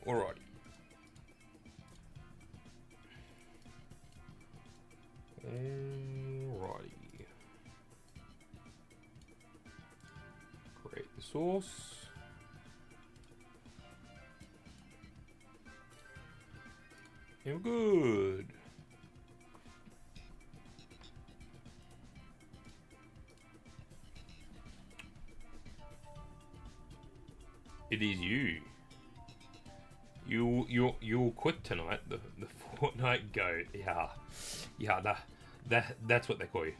Alrighty. Alrighty. Create the source. And we're good. It is you. You'll quit tonight. The Fortnite goat. Yeah. That's what they call you.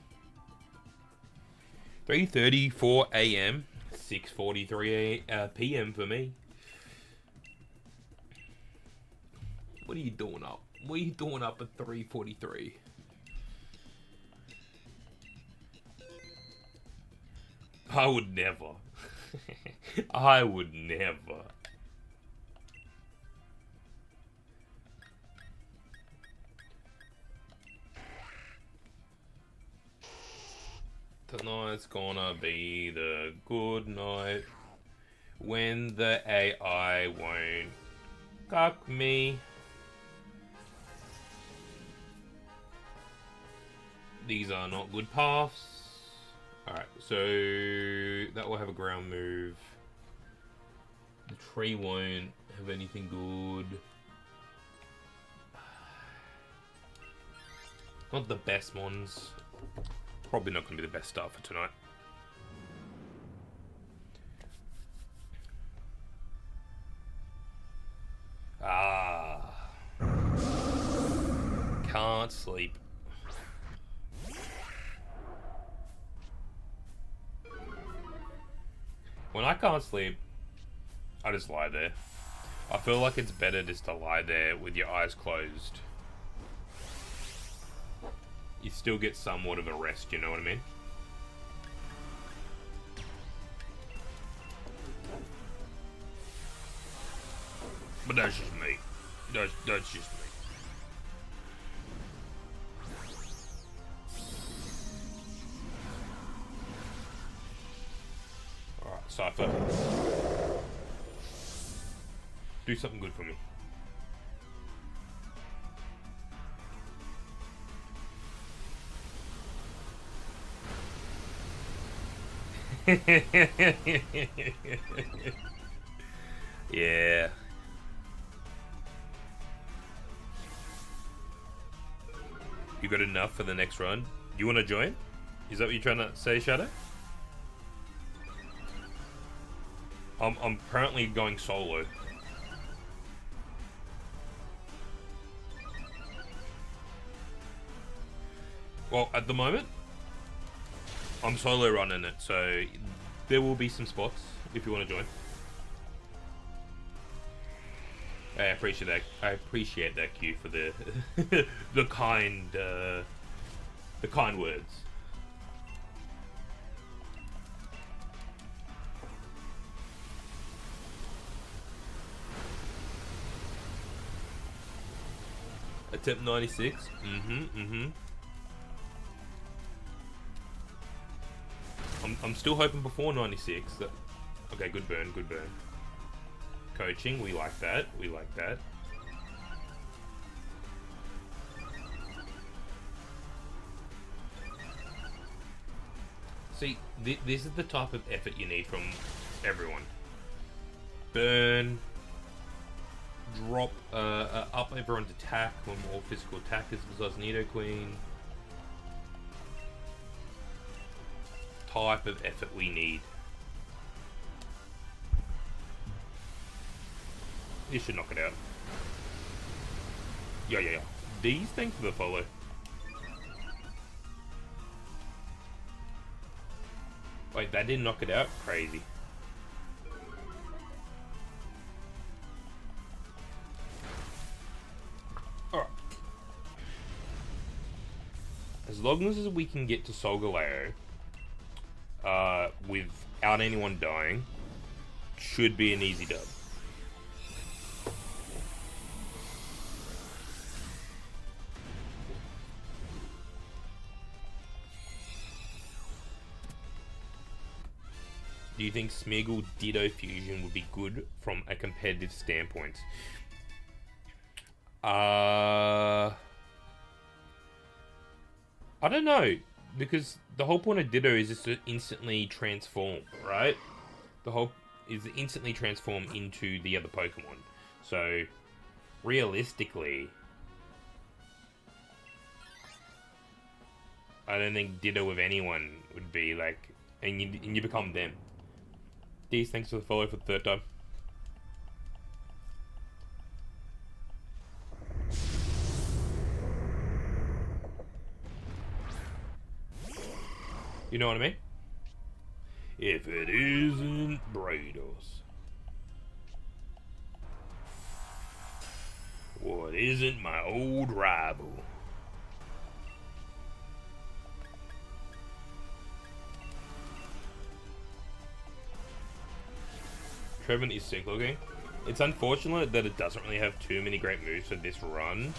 3:34 a.m. 6:43 p.m. for me. What are you doing up? What are you doing up at 3:43? I would never. I would never. Tonight's gonna be the good night when the AI won't cuck me. These are not good paths. Alright, so that will have a ground move. The tree won't have anything good. Not the best ones. Probably not going to be the best start for tonight. Can't sleep. When I can't sleep, I just lie there. I feel like it's better just to lie there with your eyes closed. You still get somewhat of a rest, you know what I mean? But that's just me. That's just me. Alright, Cypher. Do something good for me. Yeah. You got enough for the next run? Do you want to join? Is that what you're trying to say, Shadow? I'm currently going solo. Well, at the moment, I'm solo running it, so there will be some spots if you want to join. I appreciate that. I appreciate that, Q, for the the kind words. Attempt 96. I'm still hoping before 96. Okay, good burn, good burn. Coaching, we like that. We like that. See, this is the type of effort you need from everyone. Burn. Drop up everyone's attack when more physical attackers besides Nido Queen. Type of effort we need. This should knock it out. Yeah. These, thanks for the follow. Wait, that didn't knock it out? Crazy. Alright. As long as we can get to Solgaleo without anyone dying, should be an easy dub. Do you think Smeargle Ditto fusion would be good from a competitive standpoint? I don't know, because the whole point of Ditto is just to instantly transform, right? The whole is to instantly transform into the other Pokemon. So, realistically, I don't think Ditto with anyone would be like, and you become them. Deez, thanks for the follow for the third time. You know what I mean? If it isn't Brados, what isn't my old rival? Trevin is sick looking. It's unfortunate that it doesn't really have too many great moves for this run.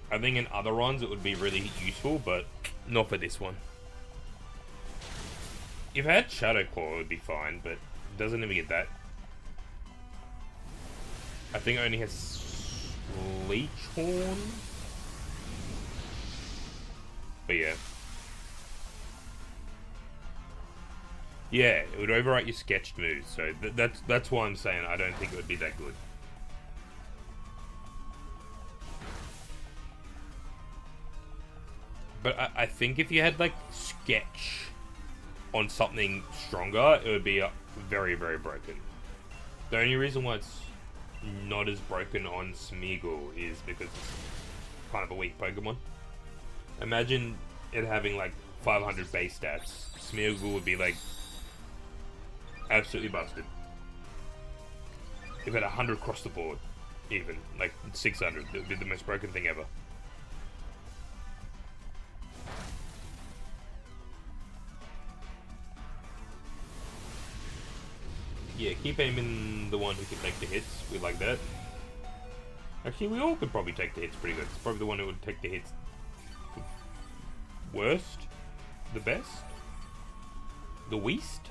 I think in other runs it would be really useful, but not for this one. If I had Shadow Claw, it would be fine, but it doesn't even get that. I think it only has Leech Horn. But yeah. Yeah, it would overwrite your sketched moves, so that's why I'm saying I don't think it would be that good. But I think if you had, like, Sketch on something stronger, it would be very, very broken. The only reason why it's not as broken on Smeargle is because it's kind of a weak Pokemon. Imagine it having, like, 500 base stats. Smeargle would be, like, absolutely busted. If it had 100 across the board, even, like 600, it would be the most broken thing ever. Yeah, keep aiming the one who can take the hits. We like that. Actually, we all could probably take the hits pretty good. It's probably the one who would take the hits the worst, the best, the least.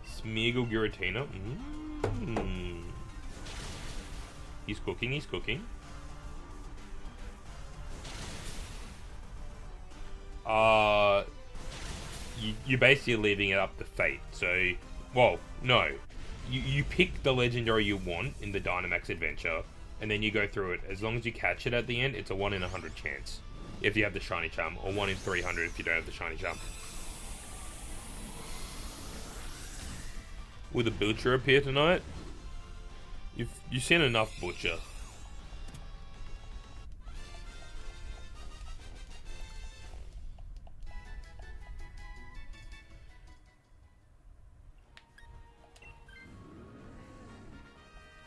Smeargle Giratina. He's cooking, he's cooking. You're basically leaving it up to fate. So, well, no. You pick the legendary you want in the Dynamax adventure, and then you go through it. As long as you catch it at the end, it's a 1 in 100 chance. If you have the shiny charm, or 1 in 300 if you don't have the shiny charm. Will the Butcher appear tonight? You've seen enough Butcher.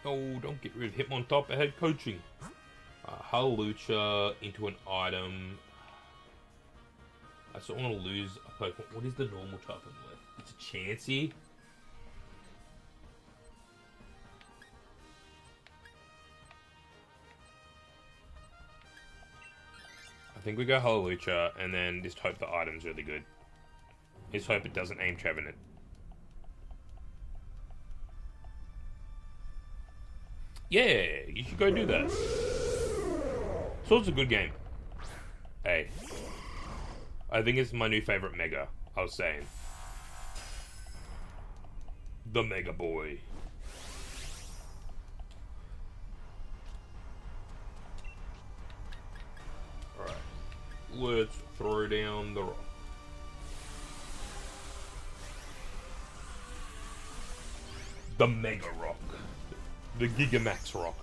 Oh, don't get rid of Hitmontop. I had coaching. Hallelujah into an item. I still want to lose a Pokemon. What is the normal type of left? It's a Chansey. I think we go Hallelujah and then just hope the item's really good. Just hope it doesn't aim Trevenant. Yeah, you should go do that. So it's a good game. Hey. I think it's my new favorite Mega, I was saying. The Mega Boy. Alright. Let's throw down the rock. The Mega Rock. The Gigamax Rock.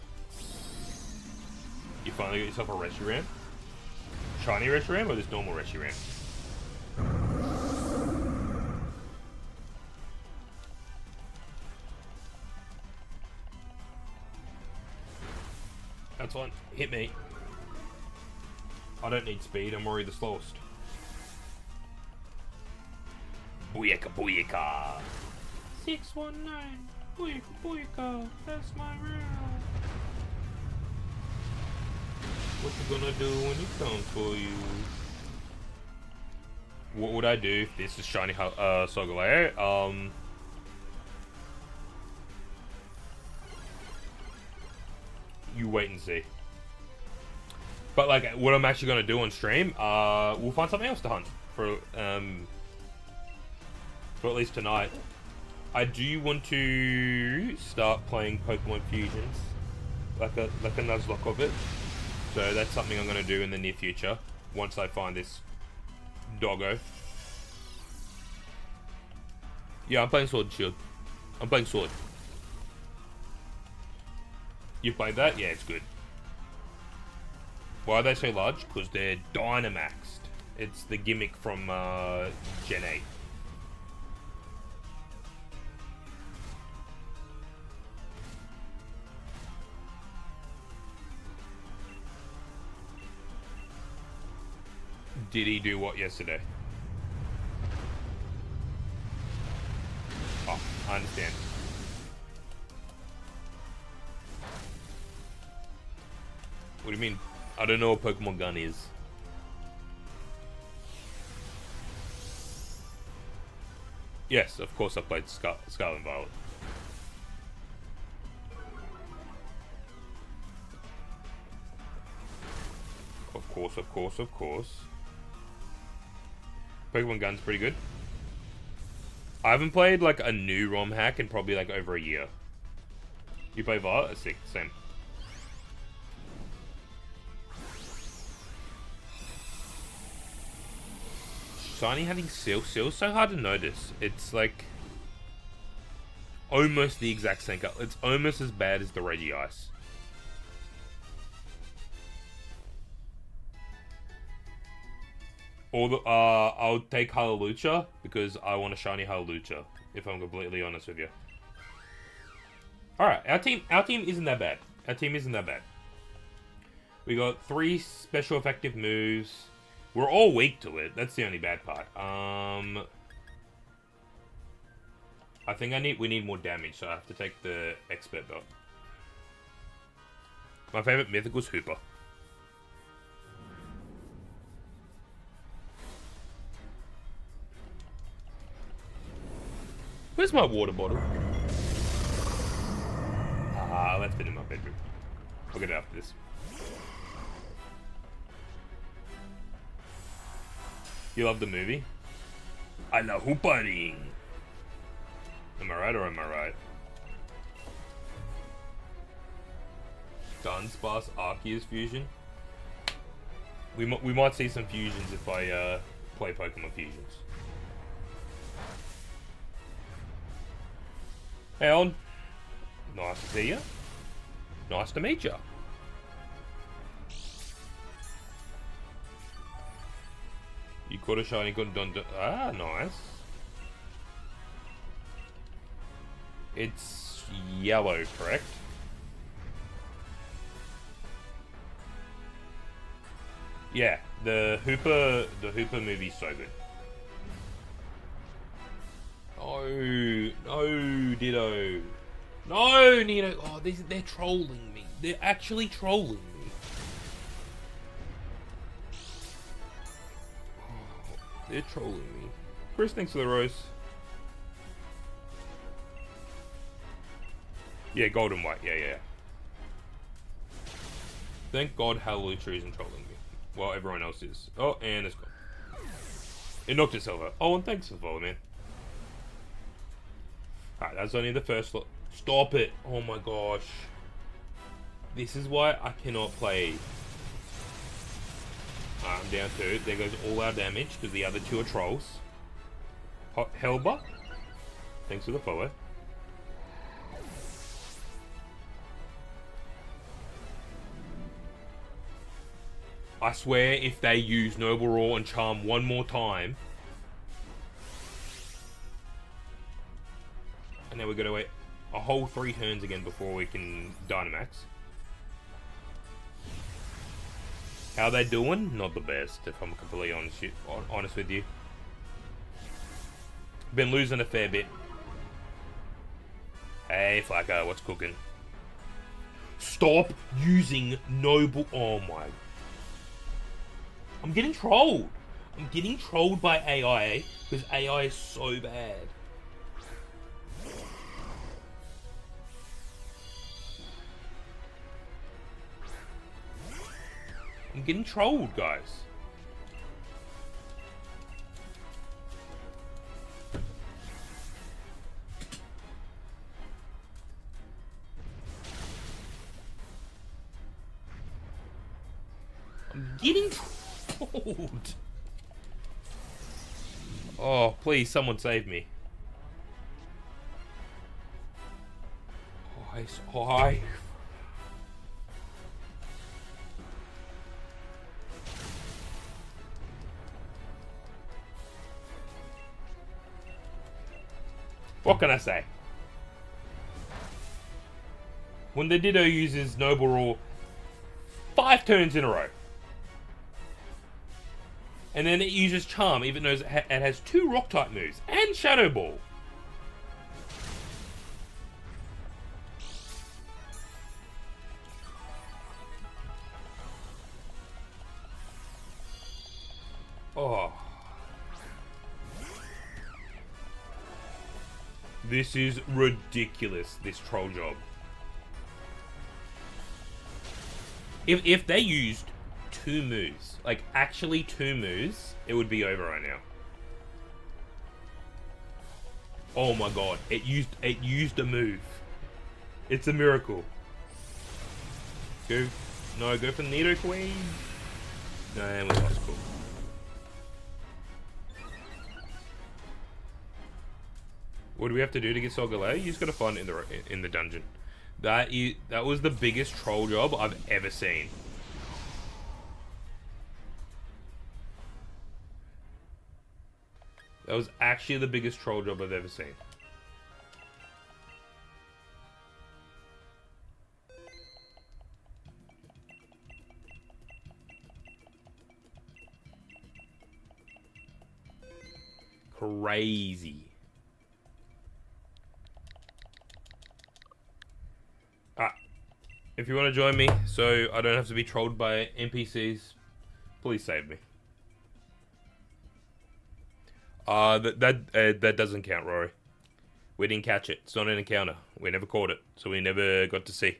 You finally got yourself a Reshiram? Shiny Reshiram or this normal Reshiram? That's fine. Hit me. I don't need speed, I'm already the slowest. Booyaka booyaka! 619! Booyaka booyaka! That's my round! What you gonna do when he comes for you? What would I do if this is shiny Solgaleo? You wait and see. But like, what I'm actually gonna do on stream, we'll find something else to hunt for at least tonight. I do want to start playing Pokemon Fusions, like a Nuzlocke of it. So that's something I'm gonna do in the near future once I find this doggo. Yeah, I'm playing Sword and Shield. I'm playing Sword. You played that? Yeah, it's good. Why are they so large? Because they're Dynamaxed. It's the gimmick from Gen 8. Did he do what yesterday? Oh, I understand. What do you mean? I don't know what Pokemon Gun is. Yes, of course I played Scarlet and Violet. Of course, of course, of course. Pokemon Gun's pretty good. I haven't played like a new ROM hack in probably like over a year. You play Violet? Sick, same. Shiny having Seal. Seal's so hard to notice. It's like almost the exact same color. It's almost as bad as the Regice. Or the, I'll take Hallelujah because I want a shiny Hallelujah, if I'm completely honest with you. Alright, our team isn't that bad. Our team isn't that bad. We got 3 special effective moves. We're all weak to it. That's the only bad part. I think we need more damage, so I have to take the expert belt. My favorite mythical's Hooper. Where's my water bottle? I left it in my bedroom. I'll get it after this. You love the movie? I love hoopering. Am I right or am I right? Dunsparce Arceus fusion. We might see some fusions if I play Pokemon Fusions. Hey on. Nice to see you. Nice to meet you. You caught a shiny Gundundun. Ah, nice. It's yellow, correct? Yeah, the Hooper movie's so good. Oh, no, Ditto. No, Nito. Oh, they're trolling me. They're actually trolling me. Oh, they're trolling me. Chris, thanks for the rose. Yeah, gold and white. Yeah. Thank God Hallelujah isn't trolling me. Well, everyone else is. Oh, and it's gone. It knocked itself out. Oh, and thanks for the follow, man. Alright, that's only the first lot. Stop it! Oh my gosh. This is why I cannot play. I'm down 2. There goes all our damage, because the other 2 are trolls. Helba. Thanks for the follow. I swear, if they use Noble Roar and Charm one more time... And then we're going to wait a whole 3 turns again before we can Dynamax. How they doing? Not the best, if I'm completely honest with you. Been losing a fair bit. Hey, Flacco, what's cooking? Stop using Noble... Oh my... I'm getting trolled. I'm getting trolled by AI because AI is so bad. I'm getting trolled, guys. I'm getting trolled. Oh, please, someone save me. Oh, what can I say? When the Ditto uses Noble Roar 5 turns in a row, and then it uses Charm, even though it has 2 Rock-type moves, and Shadow Ball. Oh. This is ridiculous, this troll job. If they used 2 moves, like actually 2 moves, it would be over right now. Oh my god, it used a move. It's a miracle. Go for Nido Queen. No, and we lost. Cool. What do we have to do to get Solgaleo? You just gotta find it in the dungeon. That was the biggest troll job I've ever seen. That was actually the biggest troll job I've ever seen. Crazy. If you want to join me, so I don't have to be trolled by NPCs, please save me. That doesn't count, Rory. We didn't catch it. It's not an encounter. We never caught it, so we never got to see.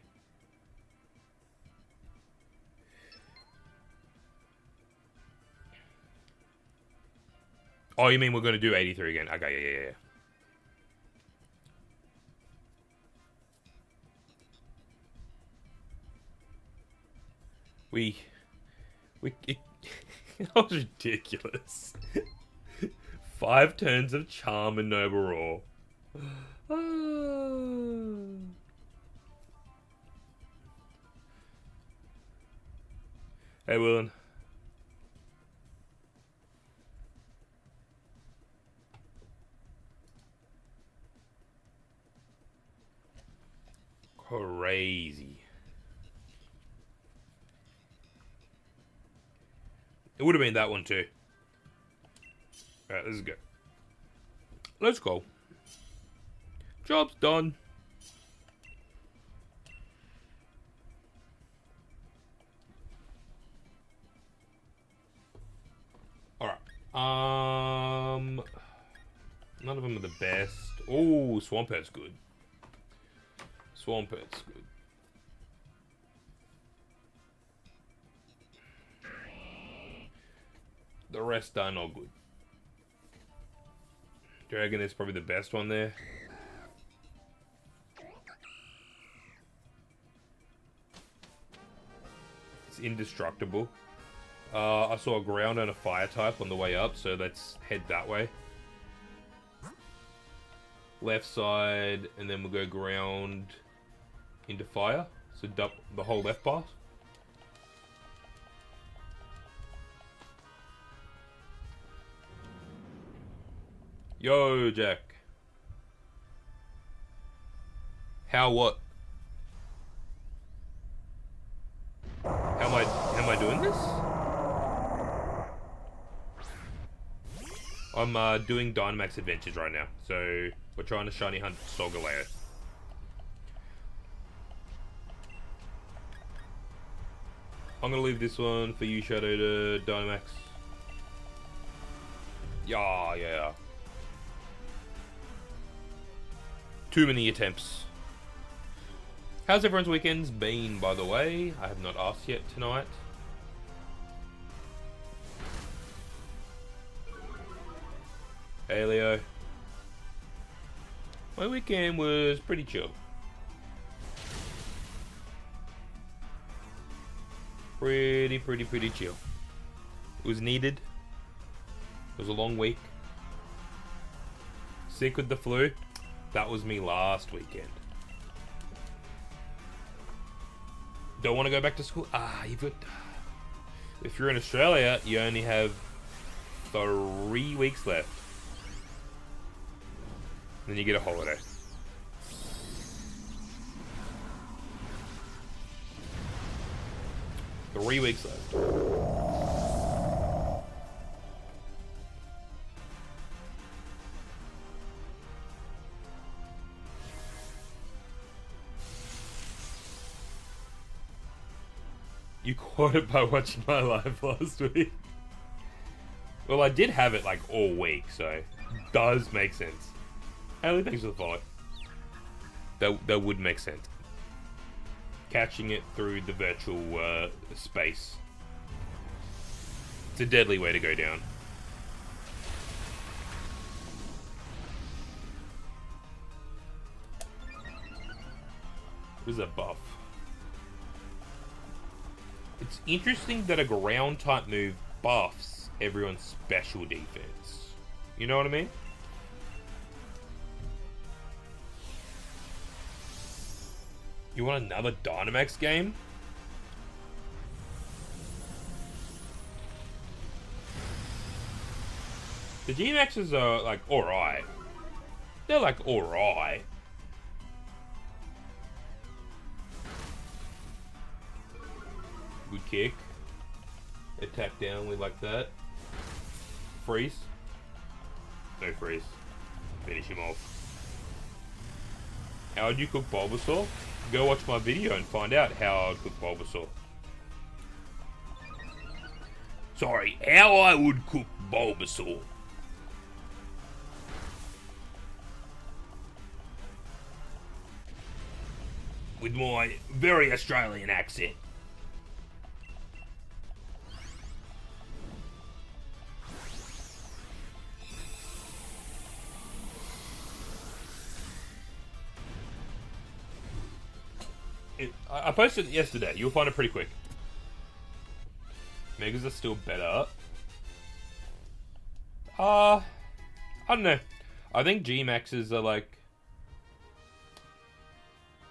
Oh, you mean we're going to do 83 again? Okay, yeah. That was ridiculous. 5 turns of Charm and Noble Roar. Hey, Willen. Crazy. It would have been that one too. Alright, let's go. Let's go. Job's done. Alright. None of them are the best. Oh, Swampet's good. Swampet's good. The rest are not good. Dragon is probably the best one there. It's indestructible. I saw a ground and a fire type on the way up, so let's head that way. Left side, and then we'll go ground into fire. So the whole left path. Yo, Jack. How what? How am I doing this? I'm doing Dynamax adventures right now. So we're trying to shiny hunt Solgaleo. I'm gonna leave this one for you, Shadow, to Dynamax. Yeah, yeah. Too many attempts. How's everyone's weekends been, by the way? I have not asked yet tonight. Hey, Leo. My weekend was pretty chill. Pretty chill. It was needed. It was a long week. Sick with the flu. That was me last weekend. Don't want to go back to school? You've got... If you're in Australia, you only have 3 weeks left. Then you get a holiday. Three weeks left. You caught it by watching my live last week. Well, I did have it like all week, so it does make sense. Haley, thanks for the follow. That would make sense. Catching it through the virtual space. It's a deadly way to go down. What is that buff? It's interesting that a ground type move buffs everyone's special defense. You know what I mean? You want another Dynamax game? The G-Maxes are like alright. They're like alright. Good kick. Attack down, we like that. Freeze. No freeze. Finish him off. How would you cook Bulbasaur? Go watch my video and find out how I'd cook Bulbasaur. Sorry, how I would cook Bulbasaur. With my very Australian accent. I posted it yesterday. You'll find it pretty quick. Megas are still better. I don't know. I think G-Maxes are like...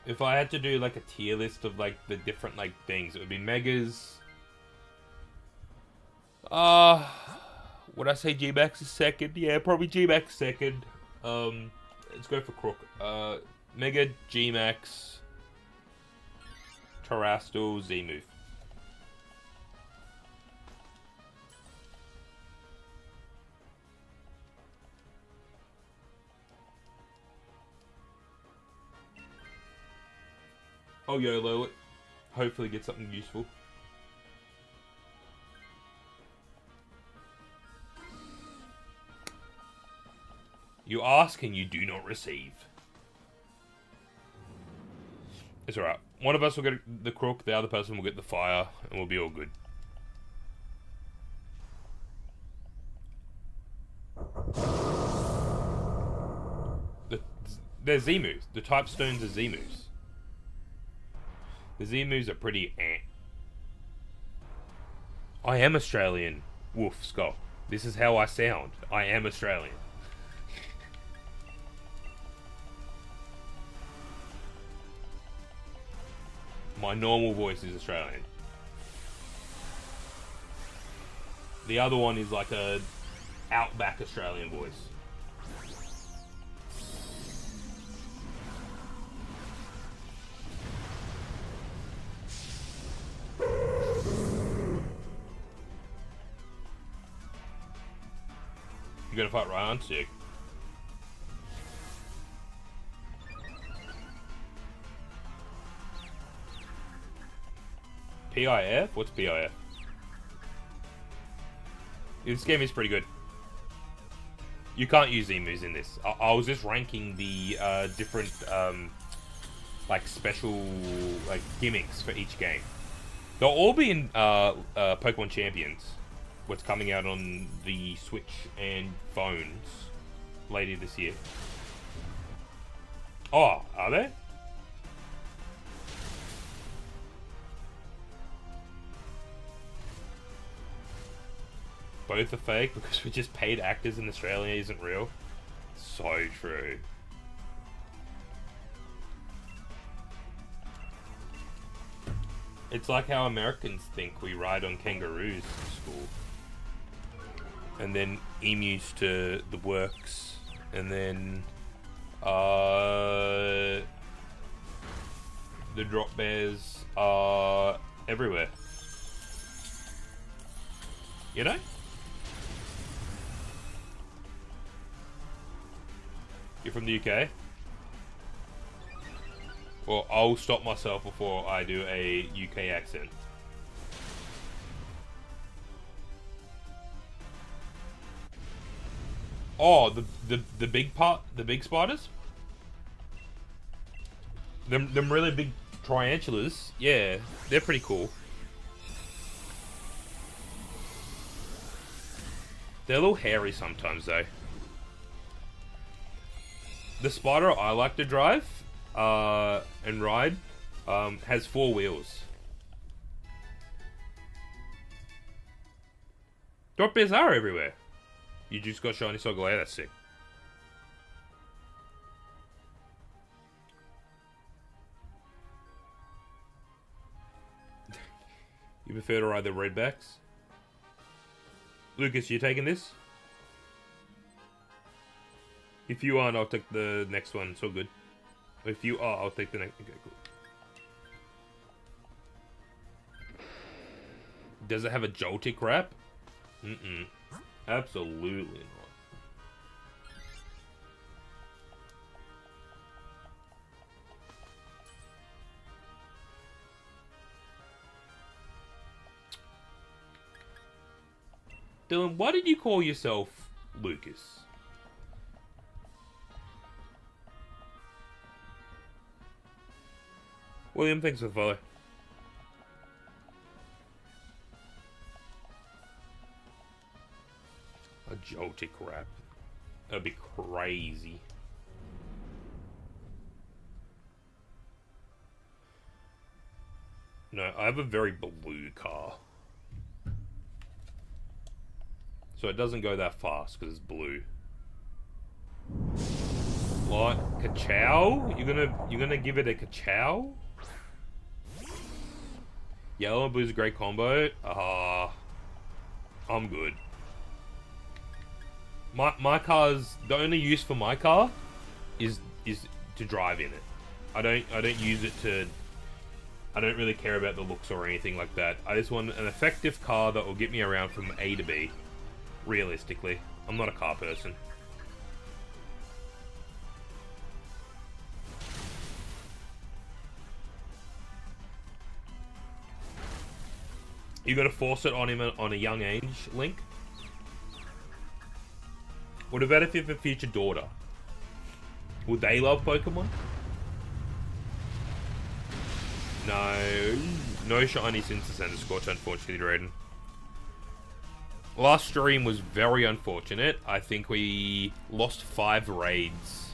If I had to do like a tier list of like the different like things, it would be Megas. Would I say G-Max is second? Yeah, probably G-Max second. Let's go for Crook. Mega, G-Max... Terastal, Z-Move. I'll YOLO it. Hopefully get something useful. You ask and you do not receive. It's alright. One of us will get the crook, the other person will get the fire, and we'll be all good. They're Z-moves. The type stones are Z-moves. The Z-moves are pretty eh. I am Australian, Wolf Skull. This is how I sound. I am Australian. My normal voice is Australian. The other one is like a outback Australian voice. You gonna fight Ryan? Sick. PIF? What's PIF? This game is pretty good. You can't use emus in this. I was just ranking the different like special like gimmicks for each game. They'll all be in Pokemon Champions, what's coming out on the Switch and phones later this year. Oh, are they? Both are fake because we just paid actors in Australia isn't real. So true. It's like how Americans think we ride on kangaroos to school. And then emus to the works. And then the drop bears are everywhere. You know? You're from the UK? Well, I'll stop myself before I do a UK accent. Oh, the big spiders? Them really big tarantulas? Yeah, they're pretty cool. They're a little hairy sometimes though. The spider I like to drive and ride has 4 wheels. Drop bears are everywhere. You just got shiny Solgaleo, that's sick. You prefer to ride the redbacks? Lucas, you taking this? If you aren't, I'll take the next one. It's all good. If you are, I'll take the next. Okay, cool. Does it have a Joltik wrap? Mm-mm. Absolutely not. Dylan, why did you call yourself Lucas? William, thanks for the follow. A Joltik wrap. That'd be crazy. No, I have a very blue car. So it doesn't go that fast because it's blue. What? Ka-chow? You're gonna give it a ka-chow? Yellow and blue's a great combo. I'm good. My car's the only use for my car is to drive in it. I don't use it to. I don't really care about the looks or anything like that. I just want an effective car that will get me around from A to B. Realistically, I'm not a car person. You gotta force it on him on a young age, Link? What about if you have a future daughter? Would they love Pokemon? No shiny since the Center Scorch, unfortunately, Drayden. Last stream was very unfortunate. I think we lost 5 raids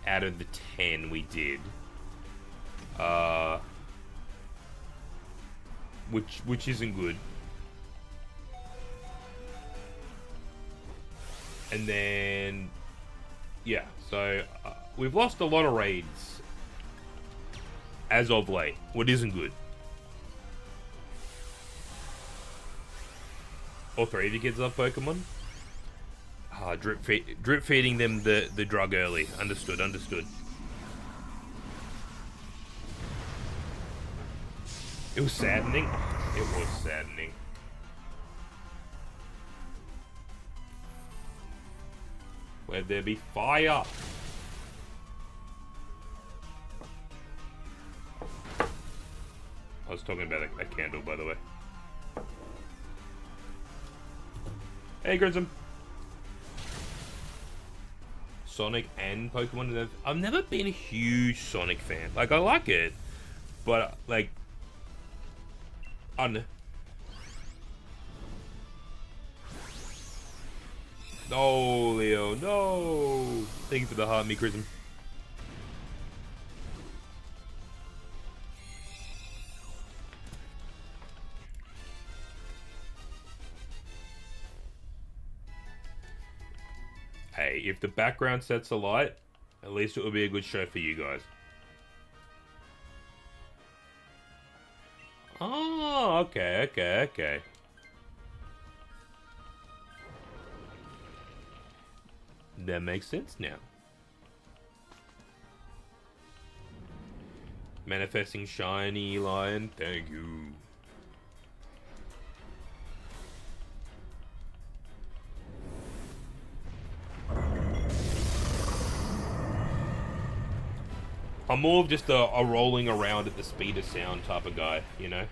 out of the 10 we did. Which isn't good. And then, yeah, so we've lost a lot of raids as of late, what isn't good. All 3 of you kids love Pokemon? Drip feeding them the drug early. Understood. It was saddening. It was saddening. Where there be fire. I was talking about a candle, by the way. Hey, Grism. Sonic and Pokemon, and I've never been a huge Sonic fan. Like, I like it, but, like, I don't know. No, Leo, no! Thank you for the heart, Mikrism. Hey, if the background sets alight, at least it will be a good show for you guys. Oh, okay. That makes sense now. Manifesting shiny lion, thank you. I'm more of just a rolling around at the speed of sound type of guy, you know?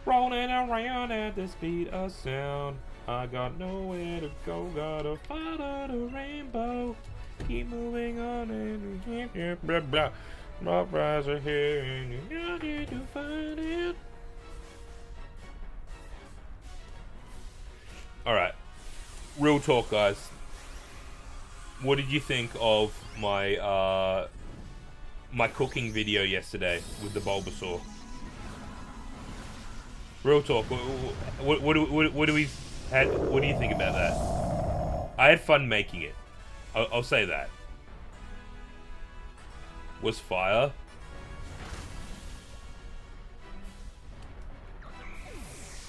Rolling around at the speed of sound. I got nowhere to go, gotta follow the rainbow. Keep moving on and blah blah. My eyes are here and you need to find it. Alright. Real talk, guys. What did you think of my my cooking video yesterday with the Bulbasaur? Real talk. What do we had? What do you think about that? I had fun making it. I'll say that. Was fire.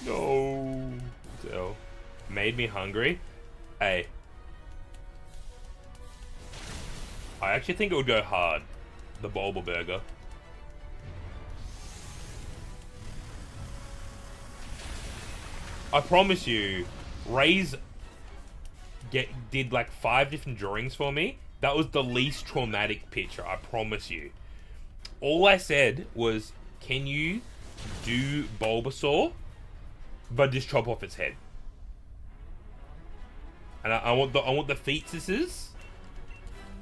No. So, made me hungry. Hey. I actually think it would go hard. The Bulba Burger. I promise you, Ray's did like 5 different drawings for me. That was the least traumatic picture, I promise you. All I said was, can you do Bulbasaur, but just chop off its head? And I want the fetuses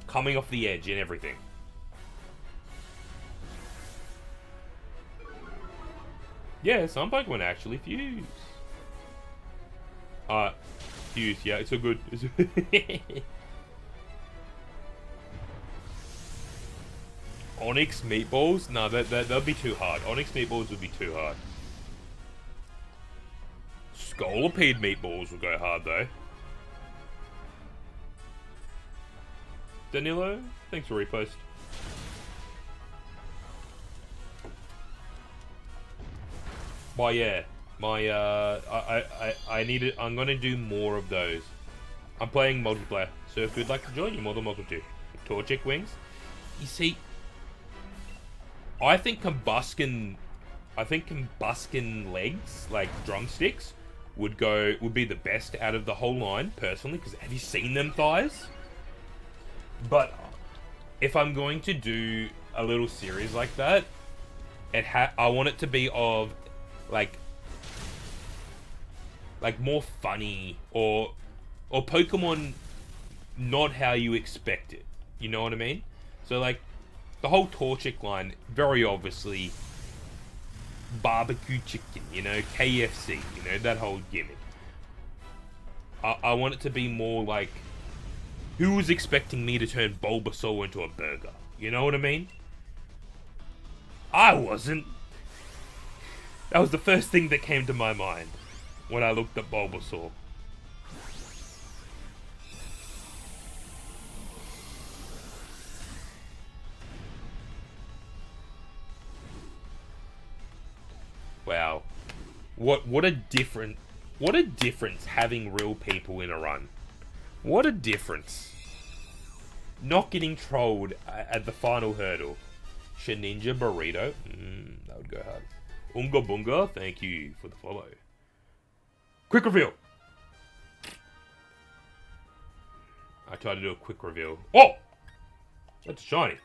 coming off the edge and everything. Yeah, some Pokemon actually fuse. Fuse, yeah, it's so good. Onyx meatballs? No, that'd be too hard. Onyx meatballs would be too hard. Scolipede meatballs would go hard though. Danilo, thanks for repost. But yeah, my I need it. I'm gonna do more of those. I'm playing multiplayer, so if you'd like to join, you're more than welcome to. Torchic wings. You see, I think combustion legs, like drumsticks, would be the best out of the whole line, personally. Because have you seen them thighs? But if I'm going to do a little series like that, I want it to be of like more funny or Pokemon not how you expect it. You know what I mean? So like the whole Torchic line, very obviously barbecue chicken, you know, KFC, you know, that whole gimmick. I want it to be more like, who was expecting me to turn Bulbasaur into a burger? You know what I mean? I wasn't. That was the first thing that came to my mind when I looked at Bulbasaur. Wow. What a difference having real people in a run. What a difference. Not getting trolled at the final hurdle. Shaninja Burrito. That would go hard. Unga Bunga, thank you for the follow. Quick reveal. I tried to do a quick reveal. Oh! That's shiny.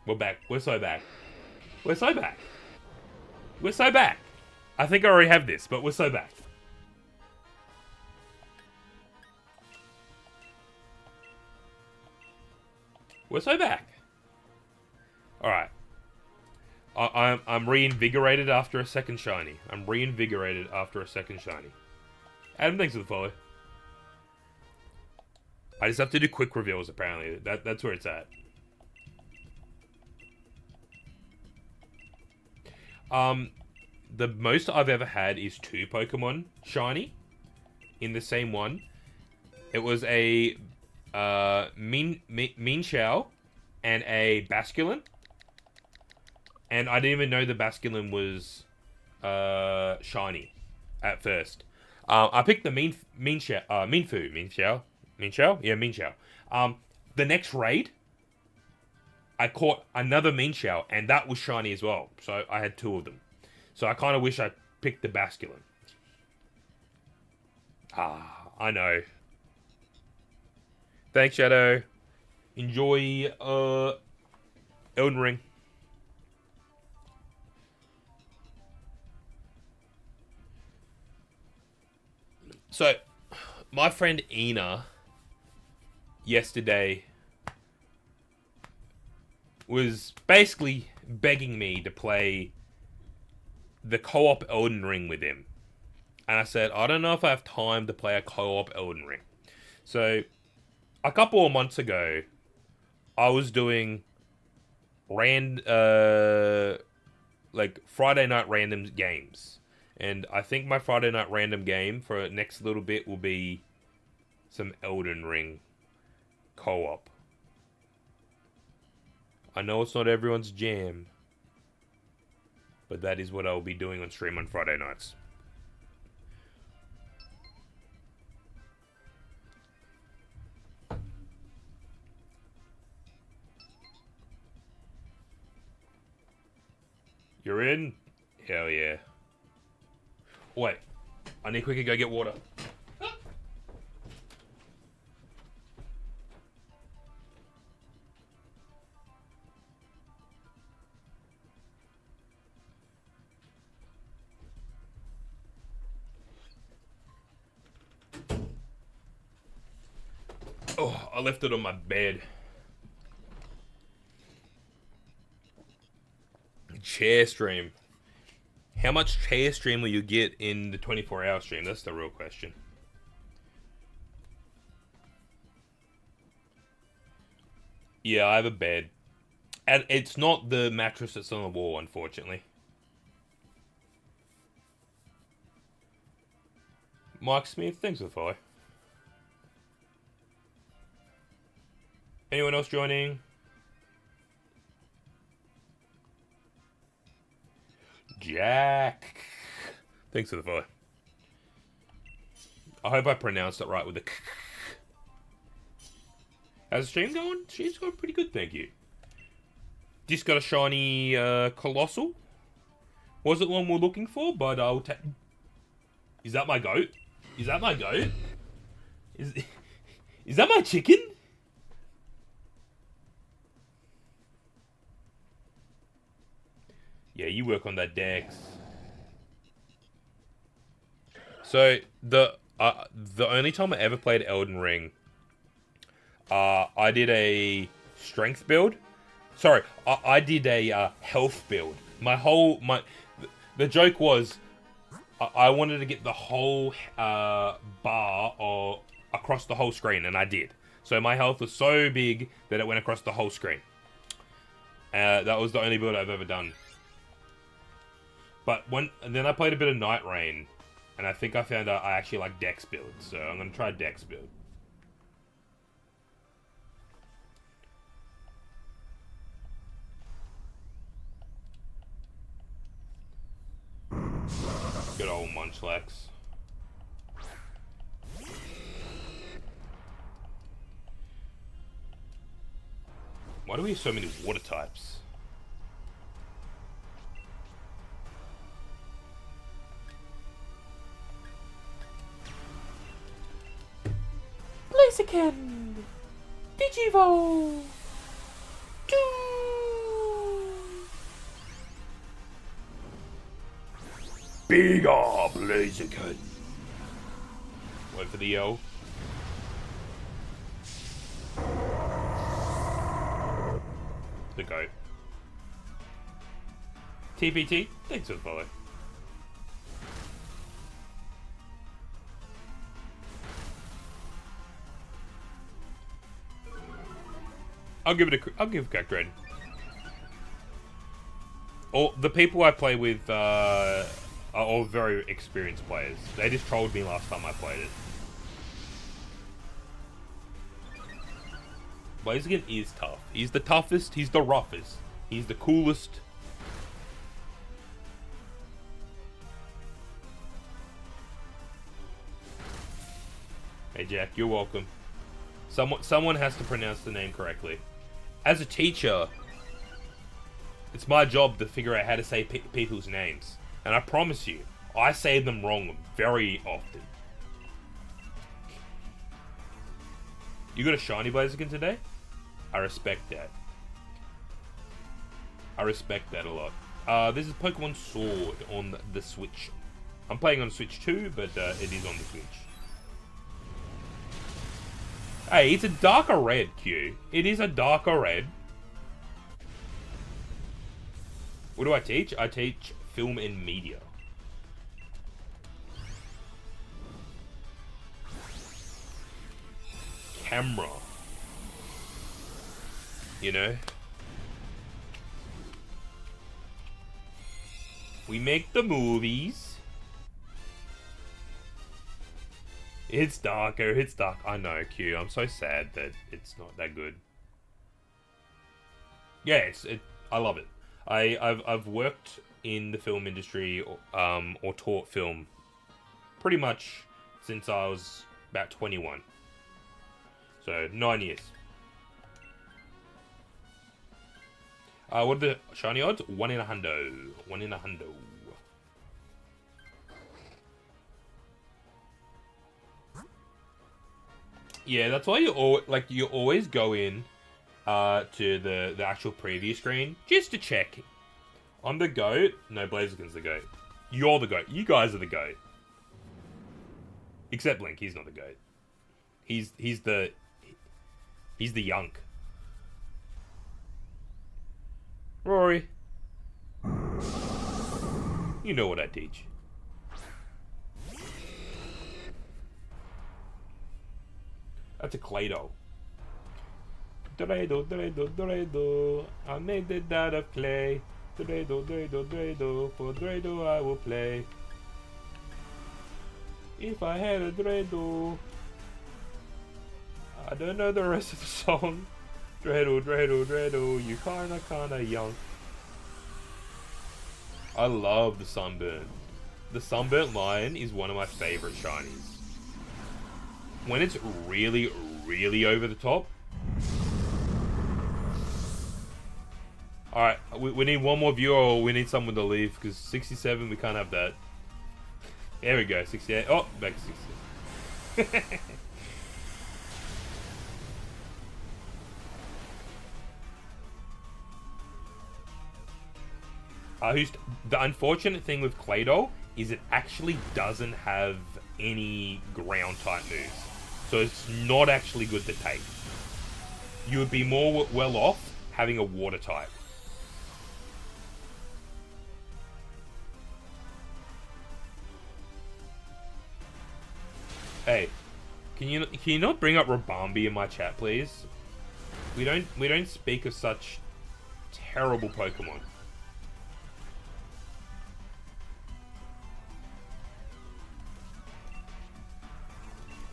We're back. We're so back. We're so back. We're so back. I think I already have this, but we're so back. We're so back. Alright. I'm reinvigorated after a second shiny. Adam, thanks for the follow. I just have to do quick reveals, apparently. That's where it's at. The most I've ever had is 2 Pokemon shiny in the same one. It was a Minxiao and a Basculin. And I didn't even know the Basculin was shiny at first. I picked the Minxiao. Yeah, Minxiao. The next raid, I caught another Minxiao, and that was shiny as well. So I had 2 of them. So I kind of wish I picked the Basculin. I know. Thanks, Shadow. Enjoy Elden Ring. So, my friend Ina yesterday was basically begging me to play the co-op Elden Ring with him. And I said, I don't know if I have time to play a co-op Elden Ring. So, a couple of months ago, I was doing like Friday night random games. And I think my Friday night random game for next little bit will be some Elden Ring co-op. I know it's not everyone's jam, but that is what I'll be doing on stream on Friday nights. You're in? Hell yeah. Wait, I need to quickly go get water. Oh, I left it on my bed. Chair stream. How much chair stream will you get in the 24-hour stream? That's the real question. Yeah, I have a bed. And it's not the mattress that's on the wall, unfortunately. Mike Smith, thanks for the follow. Anyone else joining? Jack. Thanks for the follow. I hope I pronounced it right with the k. How's the stream going? Stream's going pretty good, thank you. Just got a shiny Colossal. Wasn't one we're looking for, but I'll take... Is that my goat? Is that my goat? Is that my chicken? Yeah, you work on that Dex. So the only time I ever played Elden Ring, I did a strength build. Sorry, I did a health build. The joke was I wanted to get the whole bar or across the whole screen, and I did. So my health was so big that it went across the whole screen. That was the only build I've ever done. But then I played a bit of Night Rain, and I think I found out I actually like Dex build, so I'm gonna try Dex build. Good old Munchlax. Why do we have so many water types? Blaziken! Digivolve! Bigger Blaziken! Wait for the yell. the GOAT. TPT, thanks for the follow. I'll give it a grade. All the people I play with are all very experienced players. They just trolled me last time I played it. Blaziken is tough. He's the toughest. He's the roughest. He's the coolest. Hey Jack, you're welcome. Someone has to pronounce the name correctly. As a teacher, it's my job to figure out how to say people's names. And I promise you, I say them wrong very often. You got a shiny Blaziken today? I respect that. I respect that a lot. This is Pokemon Sword on the Switch. I'm playing on Switch 2, but it is on the Switch. Hey, it's a darker red, Q. It is a darker red. What do I teach? I teach film and media. Camera. You know? We make the movies. It's darker, it's dark. I know, Q. I'm so sad that it's not that good. Yeah, I love it. I've worked in the film industry or taught film pretty much since I was about 21. So 9 years. What are the shiny odds? 1 in a hundo. 1 in a hundo. Yeah, that's why you always go in to the actual preview screen just to check. I'm the GOAT. No, Blaziken's the GOAT. You're the GOAT. You guys are the GOAT. Except Link, he's not the GOAT. He's the yunk. Rory. You know what I teach. That's a Clay-Doh. Dredo. I made it out of clay. Dredo. For Dredo I will play. If I had a Dredo. I don't know the rest of the song. Dredo. You kinda young. I love the Sunburn. The Sunburnt Lion is one of my favorite shinies. When it's really, really over the top. Alright, we need one more viewer or we need someone to leave, because 67, we can't have that. There we go, 68. Oh, back to 67. The unfortunate thing with Clay-Doh is it actually doesn't have any ground type moves. So it's not actually good to take. You would be more well off having a water type. Hey, can you not bring up Rabambi in my chat, please? We don't speak of such terrible Pokemon.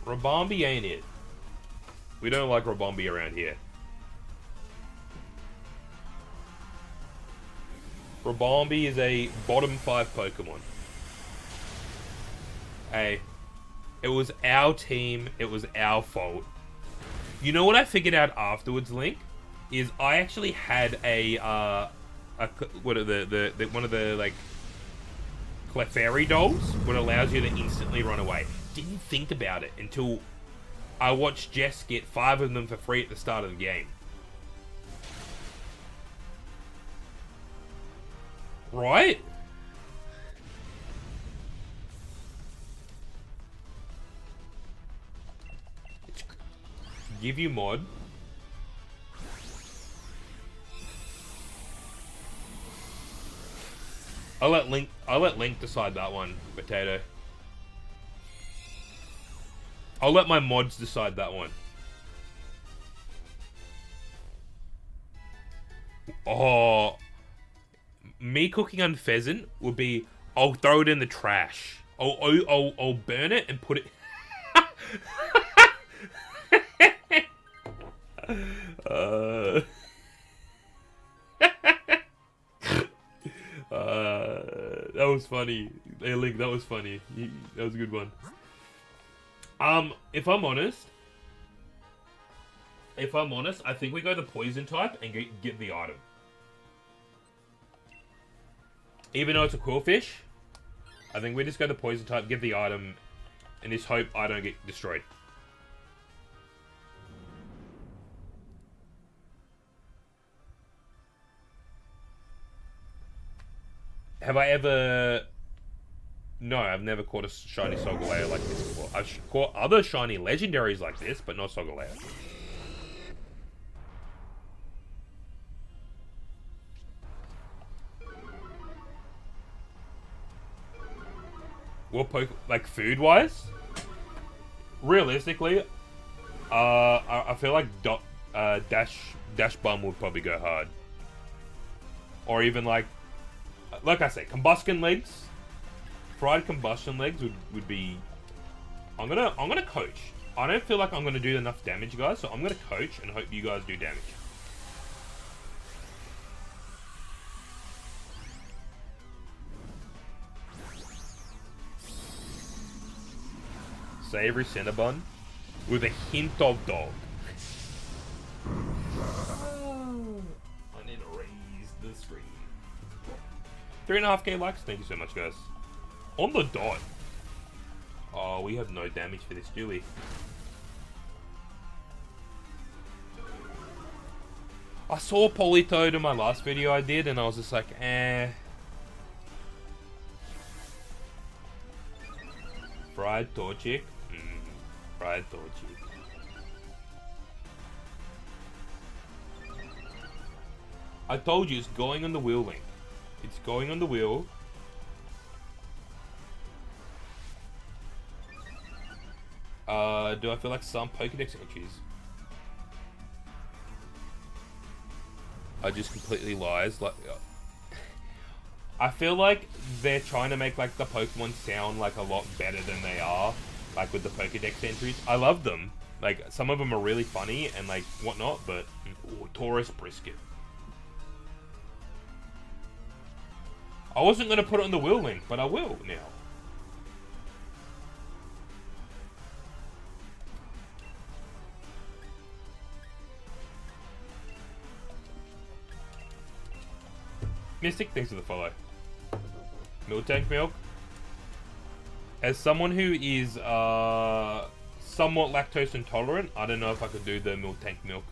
Rabambi ain't it. We don't like Rabambi around here. Rabambi is a bottom 5 Pokemon. Hey, it was our team. It was our fault. You know what I figured out afterwards, Link? Is I actually had one of the like Clefairy dolls, what allows you to instantly run away. Didn't think about it until I watched Jess get 5 of them for free at the start of the game. Right? Give you mod. I'll let Link decide that one, Potato. I'll let my mods decide that one. Oh, me cooking on pheasant would be, I'll throw it in the trash. I'll burn it and put it. That was funny. Hey, Link, that was funny. That was a good one. If I'm honest, I think we go the poison type and get the item. Even though it's a quillfish, I think we just go the poison type, get the item, and just hope I don't get destroyed. Have I ever... No, I've never caught a shiny Solgaleo like this before. I've caught other shiny legendaries like this, but not Solgaleo. What like food-wise? Realistically, I feel like Dash Bum would probably go hard. Or even like I say, combustion legs. Fried combustion legs would be... I'm gonna coach. I don't feel like I'm gonna do enough damage, guys, so I'm gonna coach and hope you guys do damage. Savory Cinnabon with a hint of dog. I need to raise the screen. 3.5k likes. Thank you so much, guys. On the dot. Oh, we have no damage for this, do we? I saw Politoad in my last video I did, and I was just like, eh. Fried Torchic. Fried Torchic. I told you, it's going on the wheel, Link. It's going on the wheel. Do I feel like some Pokédex entries are just completely lies? Like, I feel like they're trying to make like the Pokemon sound like a lot better than they are. Like with the Pokédex entries, I love them. Like some of them are really funny and like whatnot, but Taurus Brisket. I wasn't gonna put it on the wheel, Link, but I will now. Mystic, thanks for the follow. Milk Tank Milk. As someone who is somewhat lactose intolerant, I don't know if I could do the Milk Tank Milk.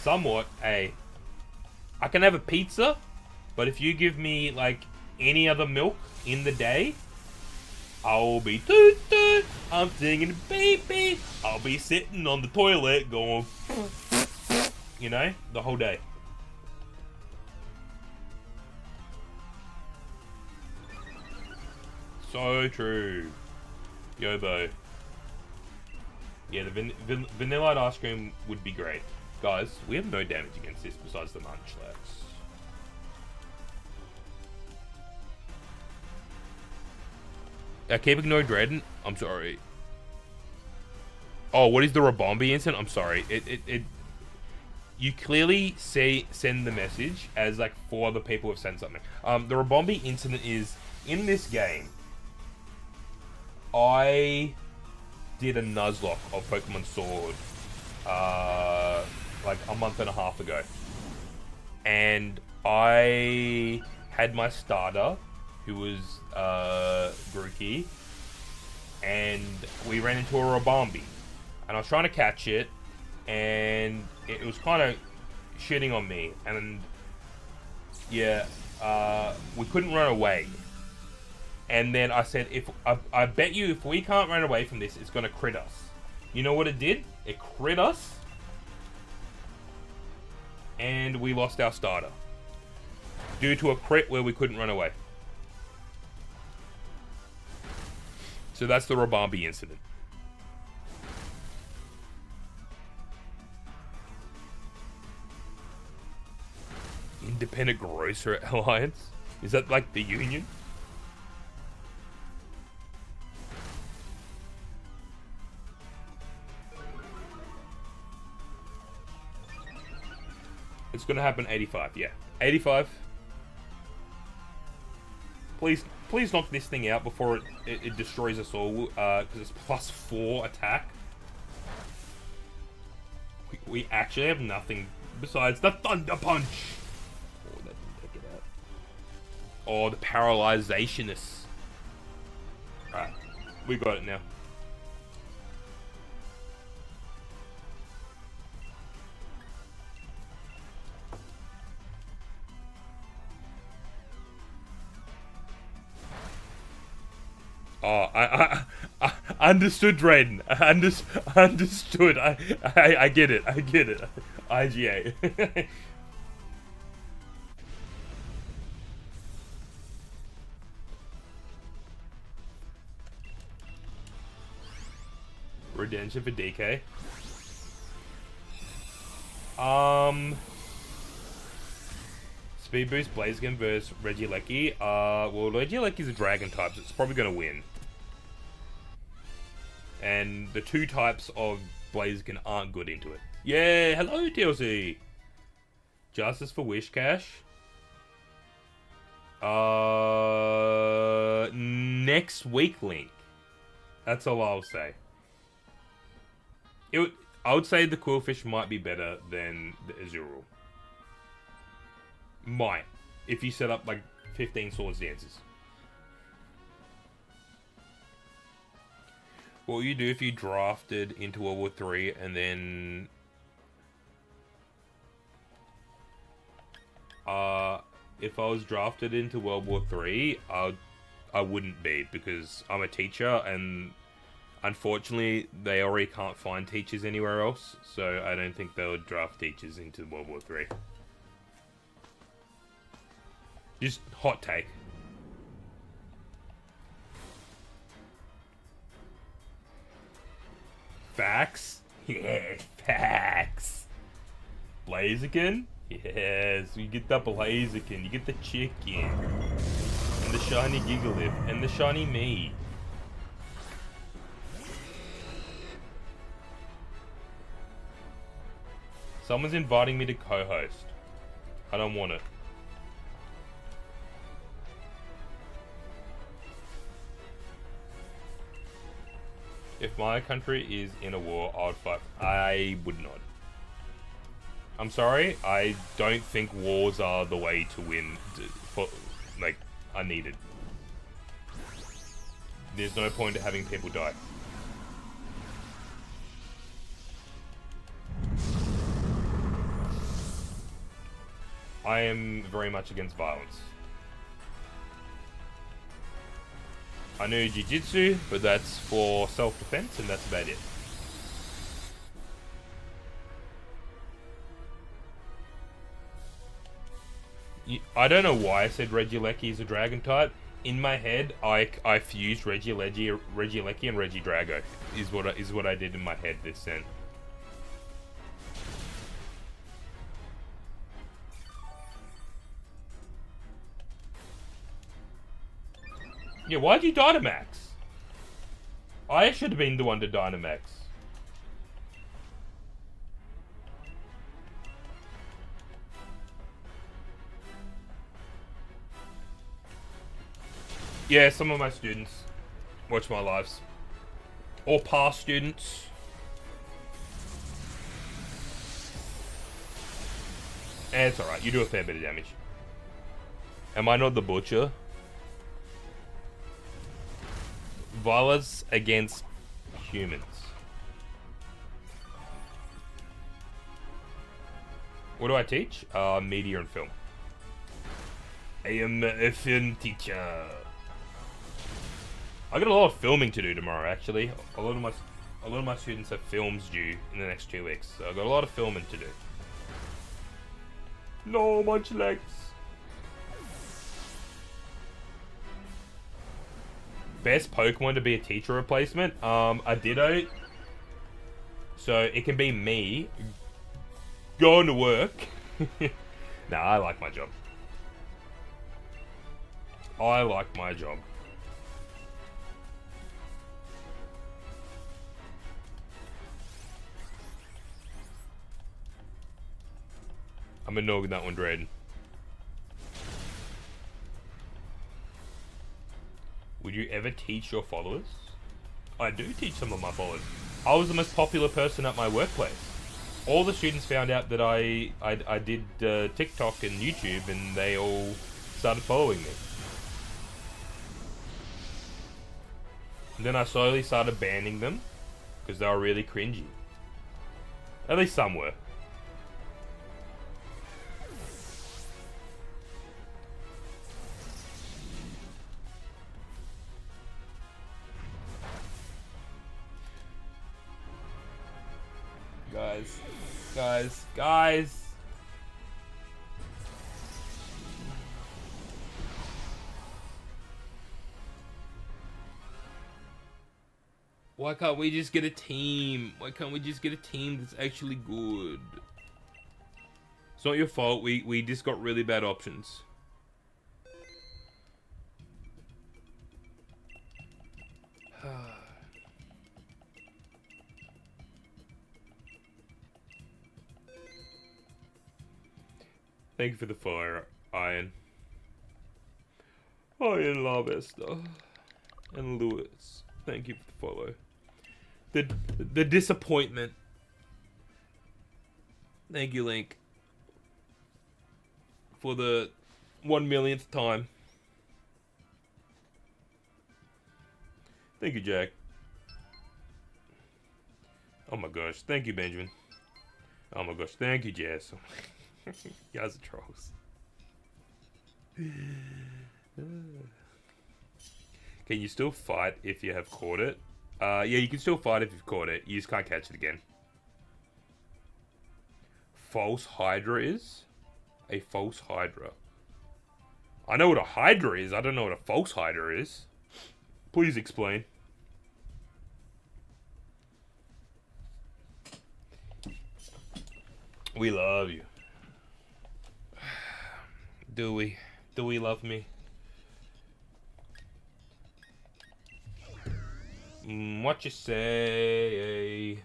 Somewhat, I can have a pizza, but if you give me like any other milk in the day, I'll be toot toot, I'm singing baby, I'll be sitting on the toilet going, you know, the whole day. So true. Yobo. Yeah, the vanilla ice cream would be great. Guys, we have no damage against this besides the Munchlax. I keep ignoring Dredden. I'm sorry. Oh, what is the Rabombi incident? I'm sorry. You clearly send the message as like 4 other people have sent something. The Rabombi incident is in this game. I did a Nuzlocke of Pokemon Sword like a month and a half ago, and I had my starter, who was Grookey, and we ran into a Rabombi, and I was trying to catch it, and it was kind of shitting on me, and yeah, we couldn't run away. And then I said, I bet you if we can't run away from this, it's gonna crit us. You know what it did? It crit us. And we lost our starter. Due to a crit where we couldn't run away. So that's the Rabambi incident. Independent Grocer Alliance? Is that like the union? It's gonna happen 85, yeah. 85. Please knock this thing out before it destroys us all, because it's +4 attack. We actually have nothing besides the Thunder Punch! Oh, that didn't take it out. Oh, the Paralyzationists. Alright, we got it now. Oh, I understood, Drayden. Understood. I get it. I get it. IGA. Redemption for DK. Speed boost, Blaziken versus Regieleki. Well, Regieleki's a dragon type, so it's probably gonna win. And the two types of Blaziken aren't good into it. Yeah, hello TLC. Justice for Wishcash. Next week, Link. That's all I'll say. I would say the Quillfish might be better than the Azurill. Might. If you set up like 15 Swords Dances. What would you do if you drafted into World War 3 and then... if I was drafted into World War 3, I wouldn't be, because I'm a teacher and unfortunately they already can't find teachers anywhere else, so I don't think they would draft teachers into World War 3. Just hot take. Facts? Yeah, facts. Blaziken? Yes, you get the Blaziken, you get the chicken. And the shiny Gigalith, and the shiny me. Someone's inviting me to co-host. I don't want it. If my country is in a war, I would fight. I would not. I'm sorry, I don't think wars are the way to win, are needed. There's no point in having people die. I am very much against violence. I know Jiu-Jitsu, but that's for self-defense, and that's about it. I don't know why I said Regieleki is a dragon type. In my head, I fused Regieleki and Regidrago. Is what I did in my head this then. Yeah, why'd you Dynamax? I should have been the one to Dynamax. Yeah, some of my students watch my lives. Or past students. And it's alright, you do a fair bit of damage. Am I not the butcher? Violence against humans. What do I teach? Media and film. I am a film teacher. I got a lot of filming to do tomorrow, actually. A lot of my A lot of my students have films due in the next 2 weeks, so I've got a lot of filming to do. No much legs. Best Pokemon to be a teacher replacement? A Ditto. So it can be me going to work. Nah, I like my job. I like my job. I'm ignoring that one, Drayden. Would you ever teach your followers? I do teach some of my followers. I was the most popular person at my workplace. All the students found out that I did TikTok and YouTube, and they all started following me. And then I slowly started banning them because they were really cringy. At least some were. Guys. Why can't we just get a team? Why can't we just get a team that's actually good? It's not your fault. We just got really bad options. Thank you for the follow, Iron. Iron Love Esther. And Lewis. Thank you for the follow. The disappointment. Thank you, Link. For the 1,000,000th time. Thank you, Jack. Oh my gosh. Thank you, Benjamin. Oh my gosh. Thank you, Jess. You guys are trolls. Can you still fight if you have caught it? Yeah, you can still fight if you've caught it. You just can't catch it again. False Hydra is? A false Hydra. I know what a Hydra is. I don't know what a false Hydra is. Please explain. We love you. Do we? Do we love me? What you say?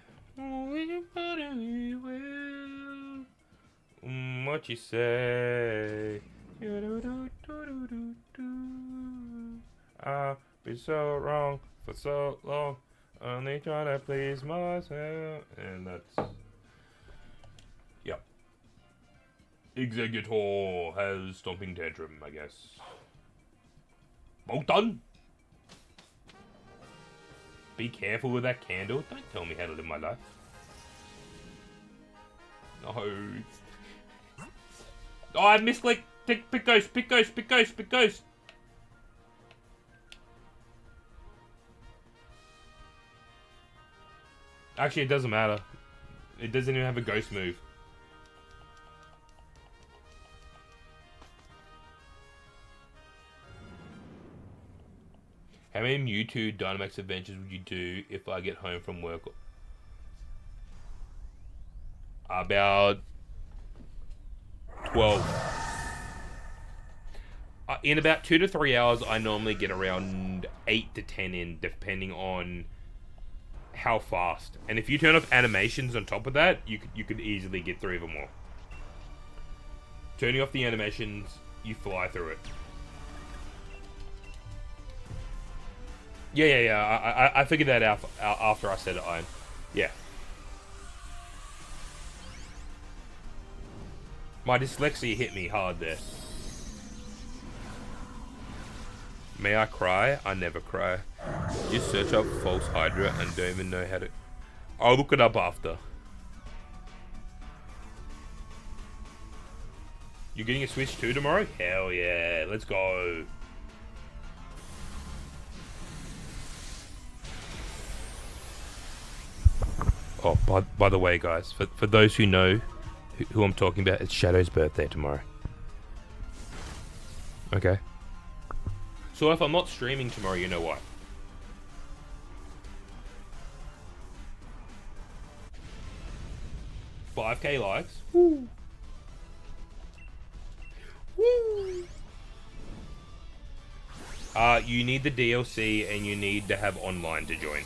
What you say? I've been so wrong for so long. Only trying to please myself. And that's... Yep. Executor has stomping tantrum, I guess. Well done! Be careful with that candle. Don't tell me how to live my life. No. Oh, I misclicked. Pick ghost, pick ghost, pick ghost, pick ghost. Actually, it doesn't matter. It doesn't even have a ghost move. How many Mewtwo Dynamax adventures would you do if I get home from work? About 12. In about 2 to 3 hours, I normally get around 8 to 10 in, depending on how fast. And if you turn off animations on top of that, you could easily get 3 or more. Turning off the animations, you fly through it. Yeah. I figured that out after I said it, Iron. Yeah. My dyslexia hit me hard there. May I cry? I never cry. Just search up false Hydra and don't even know how to... I'll look it up after. You're getting a Switch 2 tomorrow? Hell yeah, let's go. Oh, by the way, guys, for those who know who I'm talking about, it's Shadow's birthday tomorrow. Okay. So if I'm not streaming tomorrow, you know why. 5k likes. Woo. Woo. You need the DLC and you need to have online to join.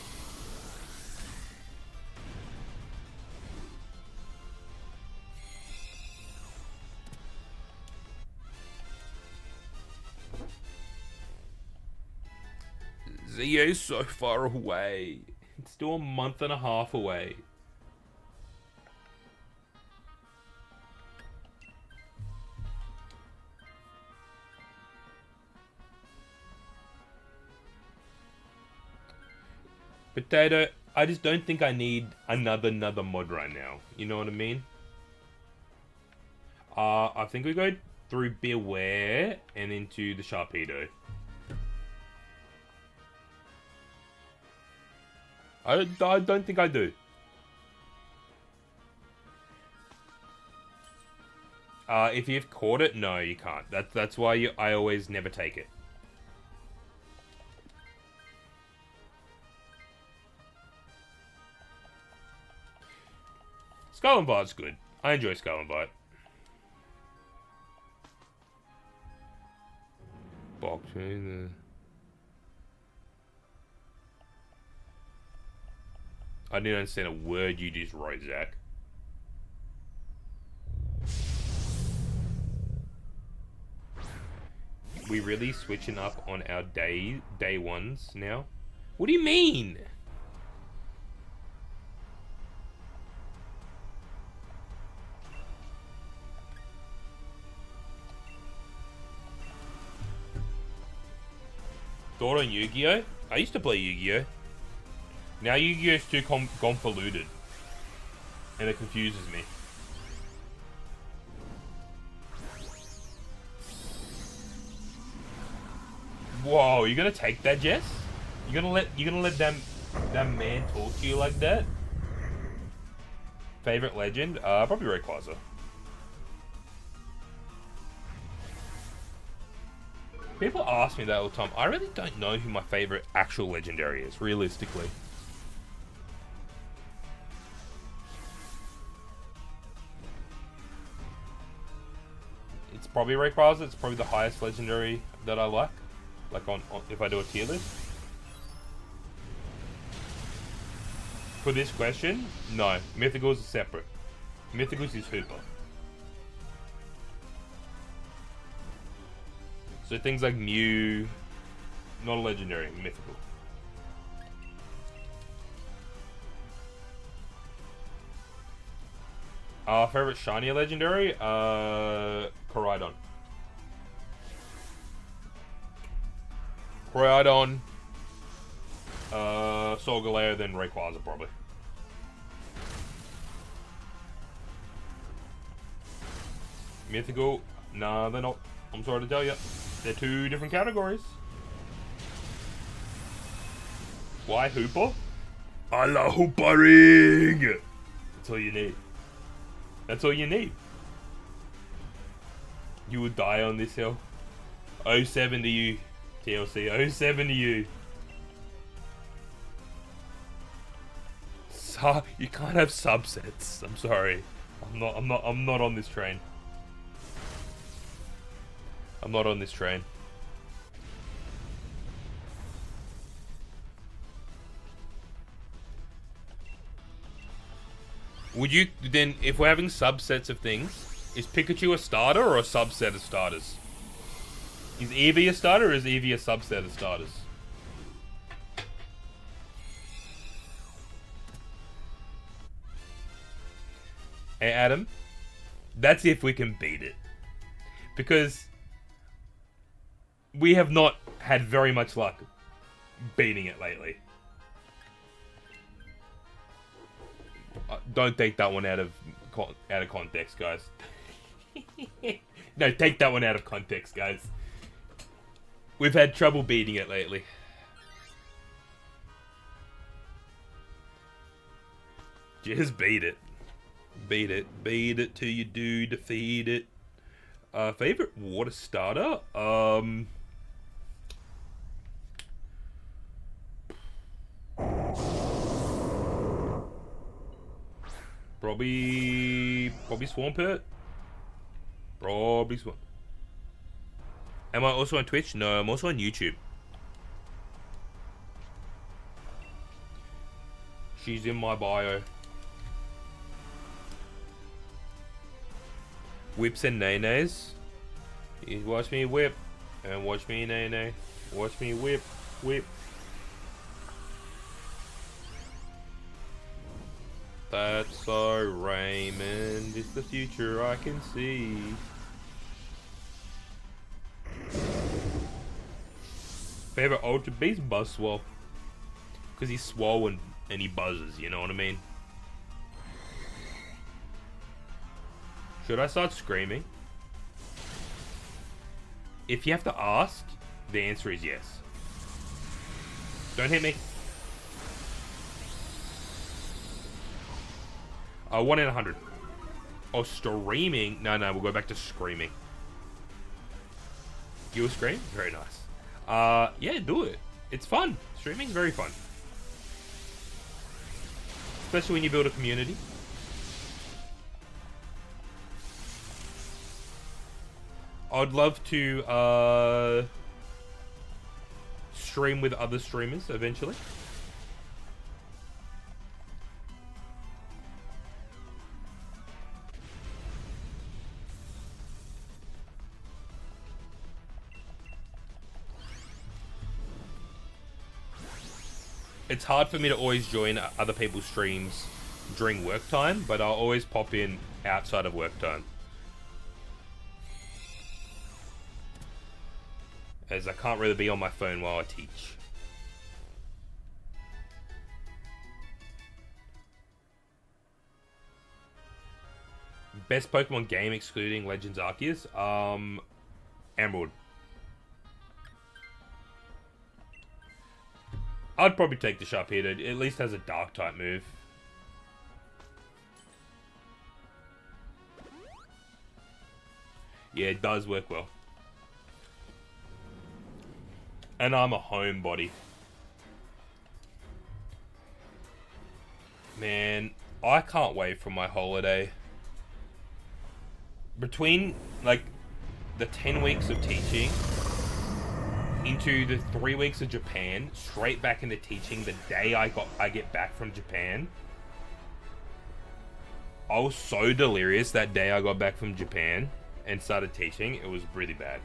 ZA's so far away. It's still a month and a half away. Potato, I just don't think I need another mod right now. You know what I mean? I think we go through Beware and into the Sharpedo. I don't think I do. If you've caught it, no, you can't. That's why I always never take it. Skull and Bite's good. I enjoy Skull and Bite. Blockchain. I didn't understand a word you just wrote, Zach. We really switching up on our day ones now? What do you mean? Thought on Yu-Gi-Oh? I used to play Yu-Gi-Oh. Now Yu-Gi-Oh is too convoluted. And it confuses me. Whoa, you gonna take that, Jess? You gonna let that man talk to you like that? Favorite legend? Probably Rayquaza. People ask me that all the time. I really don't know who my favorite actual legendary is, realistically. It's probably Rayquaza. It's probably the highest legendary that I like. Like on if I do a tier list. For this question, no. Mythicals are separate. Mythicals is Hooper. So things like Mew, not a legendary, mythical. Favorite shiny legendary? Koraidon. Koraidon. Solgaleo, then Rayquaza probably. Mythical? Nah, they're not. I'm sorry to tell you. They're two different categories. Why Hooper? I love hoopering! That's all you need. That's all you need. You will die on this hill. 07 to you, TLC. 07 to you. You can't have subsets. I'm sorry. I'm not on this train. I'm not on this train. Would you then, if we're having subsets of things, is Pikachu a starter or a subset of starters? Is Eevee a starter or is Eevee a subset of starters? Hey Adam, that's if we can beat it. Because we have not had very much luck beating it lately. Don't take that one out of context, guys. No, take that one out of context, guys. We've had trouble beating it lately. Just beat it. Beat it. Beat it till you do defeat it. Favorite water starter? Probably Swampert. Probably Swamp. Am I also on Twitch? No, I'm also on YouTube. She's in my bio. Whips and nays. You watch me whip and watch me nay. Watch me whip. That's so Raymond. It's the future I can see. Favorite Ultra Beast? Buzzswole. Because he's swollen and he buzzes, you know what I mean? Should I start screaming? If you have to ask, the answer is yes. Don't hit me. 1 in 100. Oh, streaming? No, we'll go back to screaming. You will scream? Very nice. Yeah, do it. It's fun. Streaming's very fun. Especially when you build a community. I'd love to stream with other streamers eventually. It's hard for me to always join other people's streams during work time, but I'll always pop in outside of work time. As I can't really be on my phone while I teach. Best Pokemon game excluding Legends Arceus? Emerald. I'd probably take the Sharpedo. It at least has a dark type move. Yeah, it does work well. And I'm a homebody. Man, I can't wait for my holiday. Between, like, the 10 weeks of teaching into the 3 weeks of Japan, straight back into teaching the day I get back from Japan. I was so delirious that day I got back from Japan and started teaching. It was really bad.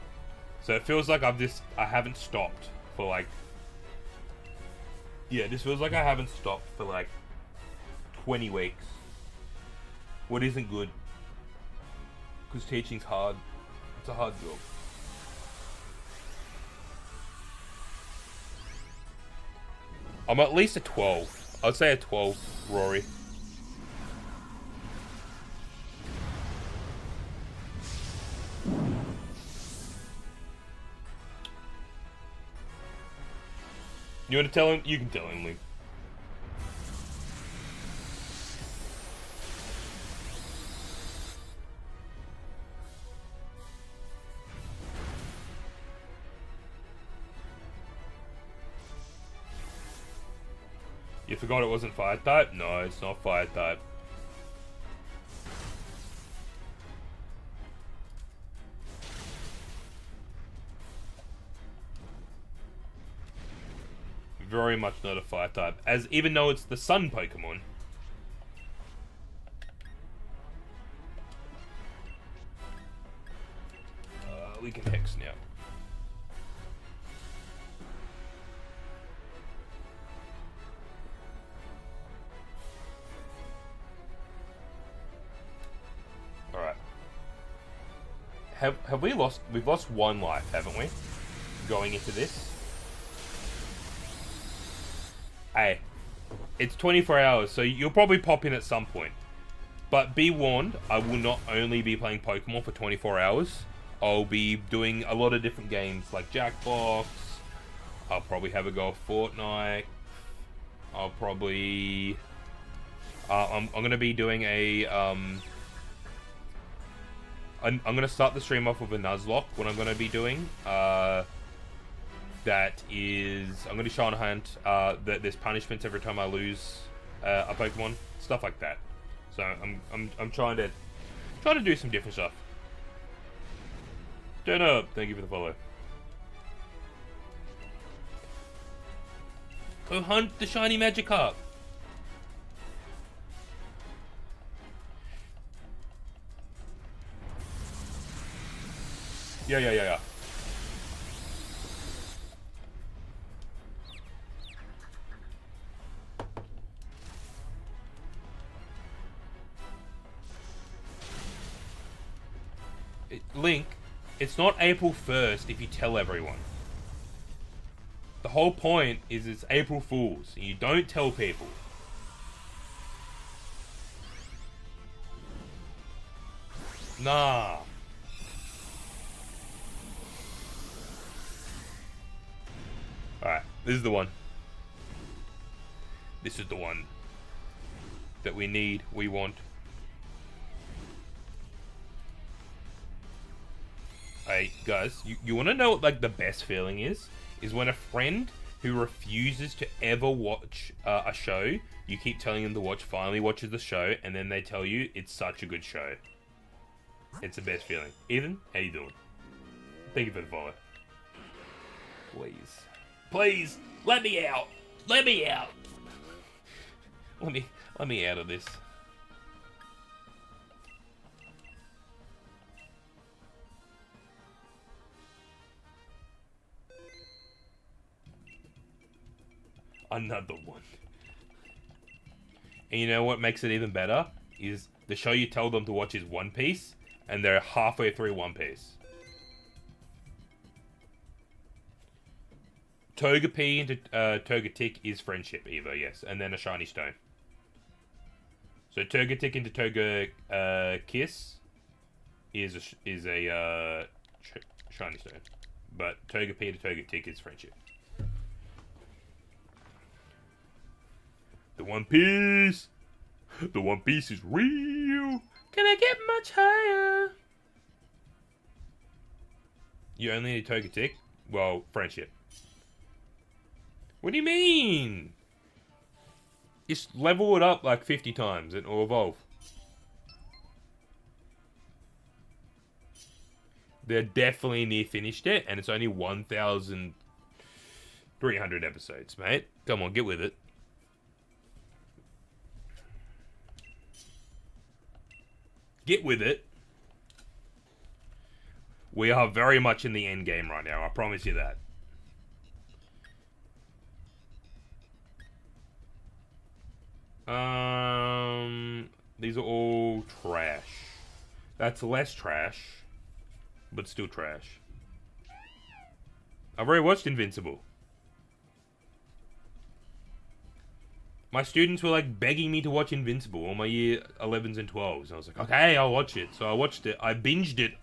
So it feels like I haven't stopped for like... Yeah, this feels like I haven't stopped for like 20 weeks. What isn't good. Because teaching's hard. It's a hard job. I'm at least a 12. I'd say a 12, Rory. You want to tell him? You can tell him, Lee. You forgot it wasn't fire type? No, it's not fire type. Very much not a fire type, as even though it's the sun Pokemon. We can Hex now. Alright. Have we lost... We've lost one life, haven't we? Going into this. Hey, it's 24 hours, so you'll probably pop in at some point. But be warned, I will not only be playing Pokemon for 24 hours. I'll be doing a lot of different games, like Jackbox. I'll probably have a go at Fortnite. I'll probably I'm gonna be doing a I'm gonna start the stream off with a Nuzlocke. What I'm gonna be doing, that is, I'm gonna try and hunt. That there's punishments every time I lose a Pokemon, stuff like that. So I'm trying to do some different stuff. Turn up. Thank you for the follow. Go hunt the shiny Magikarp. Yeah. Link, it's not April 1st if you tell everyone. The whole point is it's April Fools, and you don't tell people. Nah. Alright, this is the one. This is the one that we need, we want. Hey, guys, you want to know what, like, the best feeling is? Is when a friend who refuses to ever watch a show, you keep telling them to watch, finally watches the show, and then they tell you it's such a good show. It's the best feeling. Ethan, how you doing? Thank you for the follow. Please. Please, let me out. Let me out. Let me out of this. Another one. And you know what makes it even better? Is the show you tell them to watch is One Piece, and they're halfway through One Piece. Togepi into Togetic is friendship either, yes, and then a shiny stone. So Togetic into Togekiss is a shiny stone, but Togepi to Togetic is friendship. The One Piece! The One Piece is real! Can I get much higher? You only need Togetic? Well, friendship. What do you mean? Just level it up like 50 times and it'll evolve. They're definitely near finished it, and it's only 1,300 episodes, mate. Come on, get with it. Get with it. We are very much in the end game right now, I promise you that. These are all trash. That's less trash, but still trash. I've already watched Invincible. My students were like begging me to watch Invincible, all my year 11s and 12s. And I was like, okay, I'll watch it. So I watched it. I binged it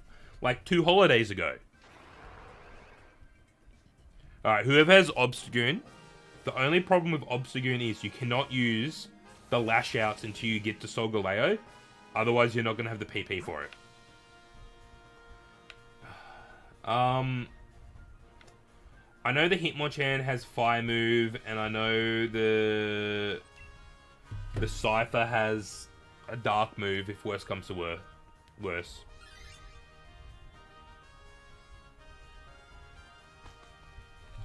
like 2 holidays ago. Alright, whoever has Obstagoon, the only problem with Obstagoon is you cannot use the lash outs until you get to Solgaleo. Otherwise, you're not going to have the PP for it. I know the Hitmonchan has Fire Move, and I know the Cypher has a Dark Move if worse comes to worse.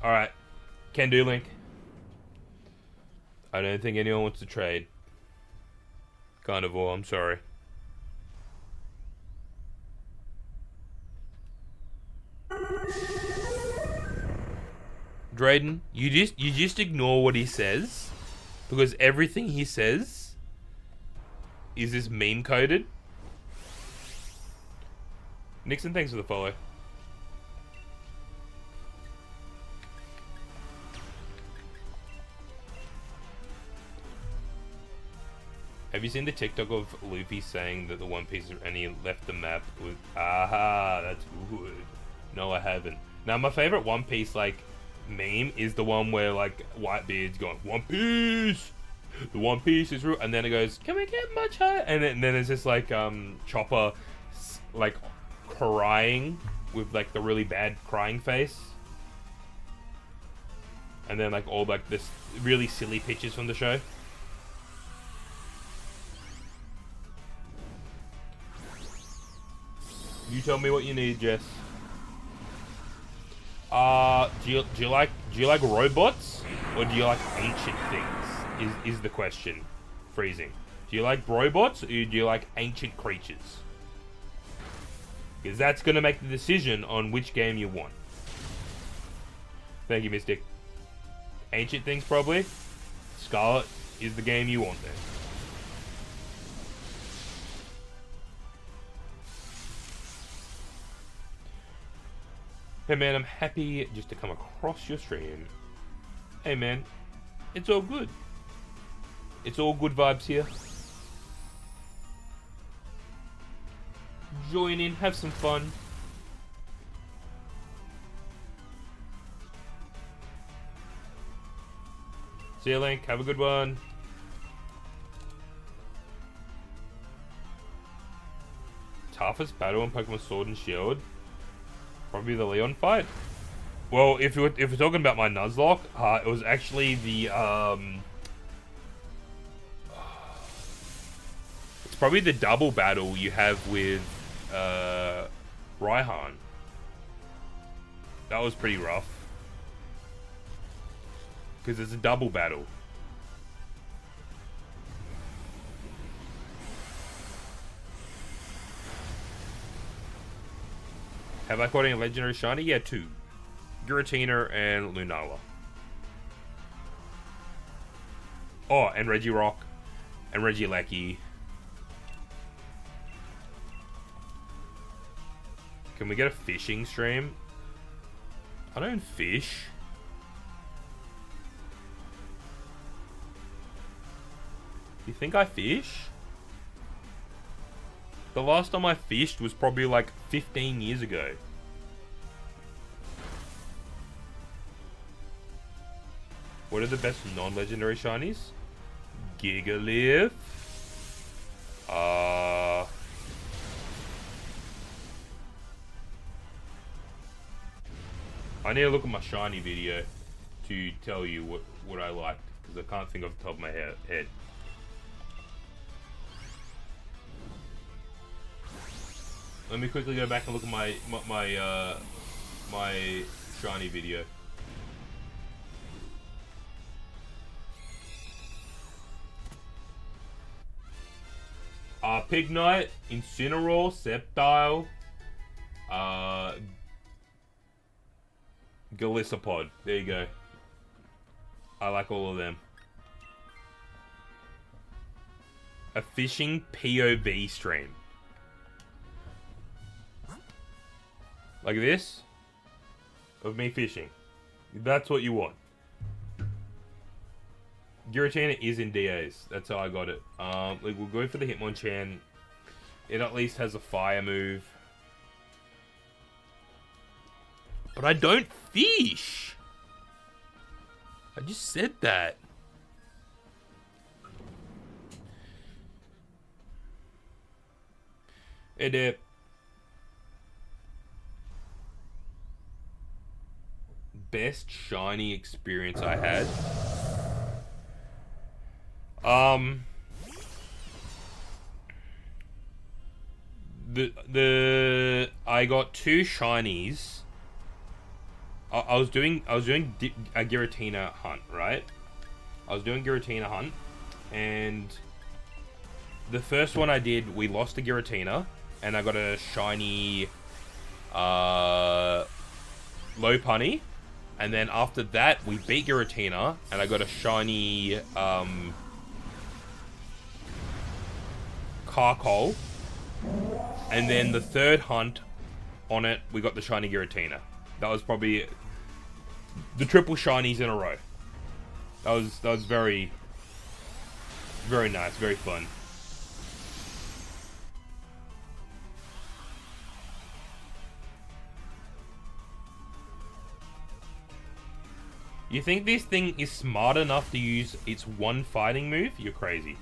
Alright. Can do, Link. I don't think anyone wants to trade. Carnivore, I'm sorry. Drayden, you just ignore what he says, because everything he says is this meme coded. Nixon, thanks for the follow. Have you seen the TikTok of Luffy saying that the One Piece only left the map with... Aha, that's good. No, I haven't. Now, my favorite One Piece, like, meme is the one where, like, Whitebeard's going, One Piece! The One Piece is real. And then it goes, can we get much higher? And then it's just like Chopper like crying with like the really bad crying face. And then like all like this really silly pictures from the show. You tell me what you need, Jess. Do you like robots or do you like ancient things? Is the question. Freezing. Do you like robots or do you like ancient creatures? Because that's gonna make the decision on which game you want. Thank you, Mystic. Ancient things probably. Scarlet is the game you want then. Hey man, I'm happy just to come across your stream. Hey man, it's all good. It's all good vibes here. Join in, have some fun. See you, Link. Have a good one. Toughest battle in Pokemon Sword and Shield? Probably the Leon fight. Well, if we're talking about my Nuzlocke, it was actually the it's probably the double battle you have with Raihan. That was pretty rough because it's a double battle. Have I caught any legendary shiny? Yeah, 2. Giratina and Lunala. Oh, and Regirock. And Regieleki. Can we get a fishing stream? I don't fish. You think I fish? The last time I fished was probably like 15 years ago. What are the best non-legendary shinies? Gigalith. I need to look at my shiny video to tell you what I liked, because I can't think off the top of my head. Let me quickly go back and look at my shiny video. Pignite, Incineroar, Sceptile, Golisopod. There you go. I like all of them. A fishing POV stream. Like this? Of me fishing. That's what you want. Giratina is in DAs. That's how I got it. Like we'll go for the Hitmonchan. It at least has a fire move. But I don't fish! I just said that. Edit. Best shiny experience I had. I got 2 shinies. I was doing a Giratina hunt, right? I was doing Giratina hunt, and the first one I did, we lost the Giratina, and I got a shiny Lopunny. And then after that, we beat Giratina, and I got a shiny Carkol. And then the third hunt on it, we got the shiny Giratina. That was probably the triple shinies in a row. That was very, very nice, very fun. You think this thing is smart enough to use its one fighting move? You're crazy.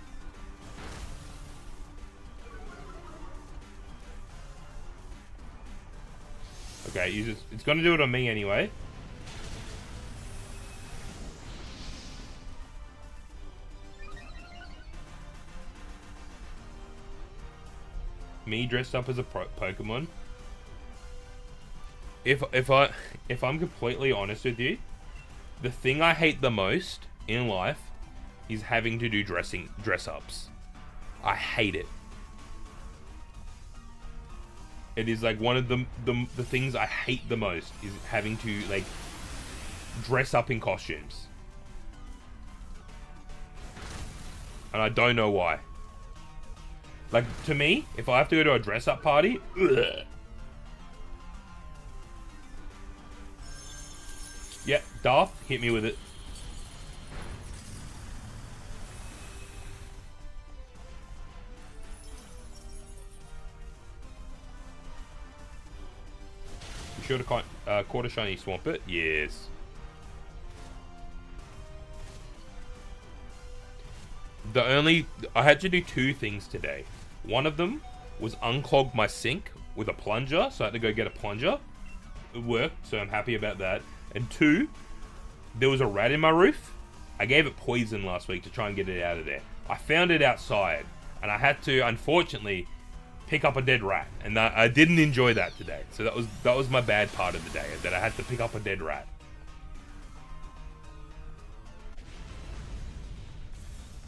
Okay, it's gonna do it on me anyway. Me dressed up as a Pokemon. If I'm completely honest with you, the thing I hate the most in life is having to do dress ups. I hate it. It is like one of the things I hate the most is having to like dress up in costumes. And I don't know why. Like, to me, if I have to go to a dress up party, ugh. Yeah, Darth, hit me with it. You sure to caught a shiny Swampert? Yes. I had to do 2 things today. One of them was unclog my sink with a plunger, so I had to go get a plunger. It worked, so I'm happy about that. And 2, there was a rat in my roof. I gave it poison last week to try and get it out of there. I found it outside, and I had to, unfortunately, pick up a dead rat. And I didn't enjoy that today. So that was my bad part of the day, that I had to pick up a dead rat.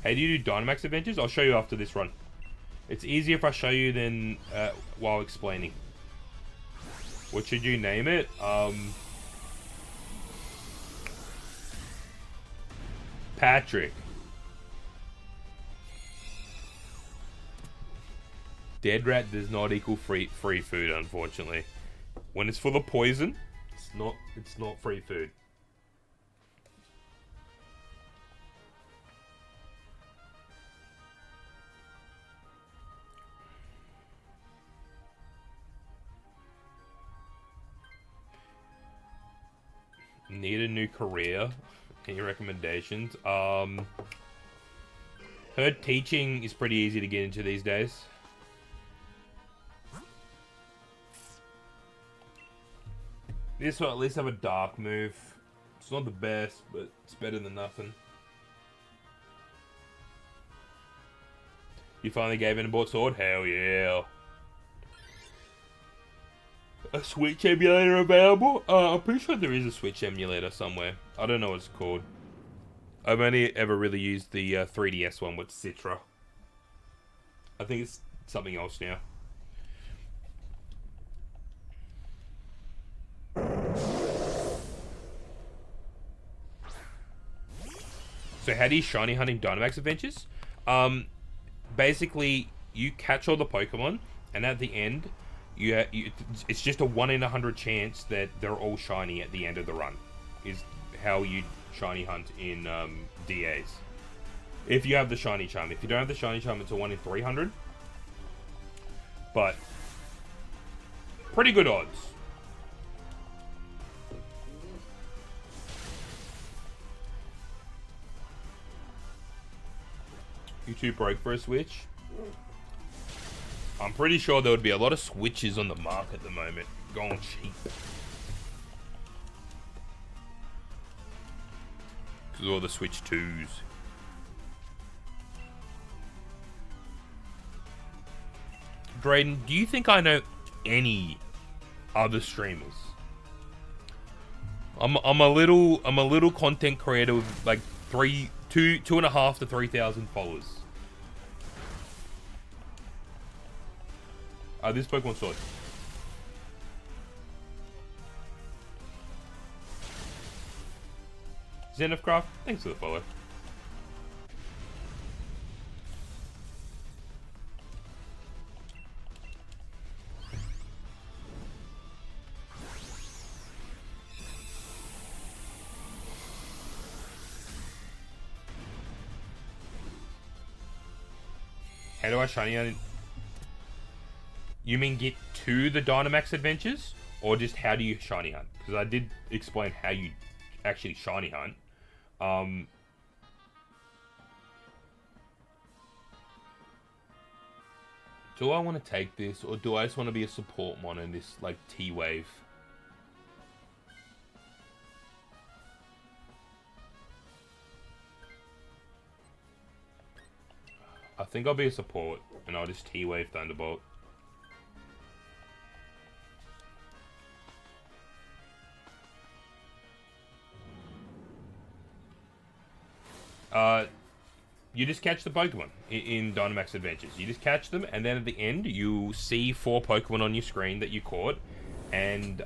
Hey, do you do Dynamax adventures? I'll show you after this run. It's easier if I show you than while explaining. What should you name it? Patrick. Dead rat does not equal free food, unfortunately. When it's full of poison, it's not free food. Need a new career? Any recommendations? Heard teaching is pretty easy to get into these days. This will at least have a dark move. It's not the best, but it's better than nothing. You finally gave in and bought Sword? Hell yeah. A Switch emulator available? I'm pretty sure there is a Switch emulator somewhere. I don't know what it's called. I've only ever really used the 3DS one with Citra. I think it's something else now. So how do you shiny hunt in Dynamax Adventures? Basically, you catch all the Pokemon, and at the end, it's just a 1 in 100 chance that they're all shiny at the end of the run. Is how you shiny hunt in DAs. If you have the shiny charm. If you don't have the shiny charm, it's a 1 in 300. But pretty good odds. You too broke for a Switch? I'm pretty sure there would be a lot of Switches on the market at the moment. Going cheap. Because all the Switch 2s. Drayden, do you think I know any other streamers? I'm a little content creator with like 2.5 to 3,000 followers. This Pokemon Sword. Zenithcraft, thanks for the follow. How do I shiny hunt? You mean get to the Dynamax adventures? Or just how do you shiny hunt? Because I did explain how you actually shiny hunt. Do I want to take this, or do I just want to be a support mon in this, like, T-Wave? I think I'll be a support, and I'll just T-Wave Thunderbolt. You just catch the Pokemon in Dynamax Adventures. You just catch them, and then at the end, you see 4 Pokemon on your screen that you caught, and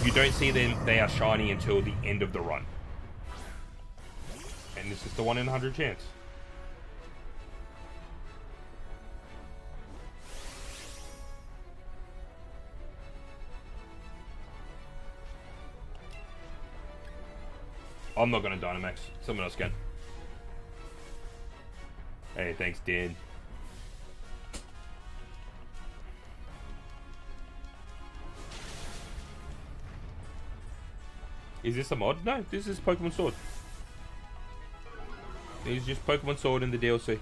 you don't see them; they are shiny until the end of the run. And this is the 1 in 100 chance. I'm not gonna Dynamax. Someone else can. Hey, thanks, Dan. Is this a mod? No, this is Pokemon Sword. This is just Pokemon Sword in the DLC.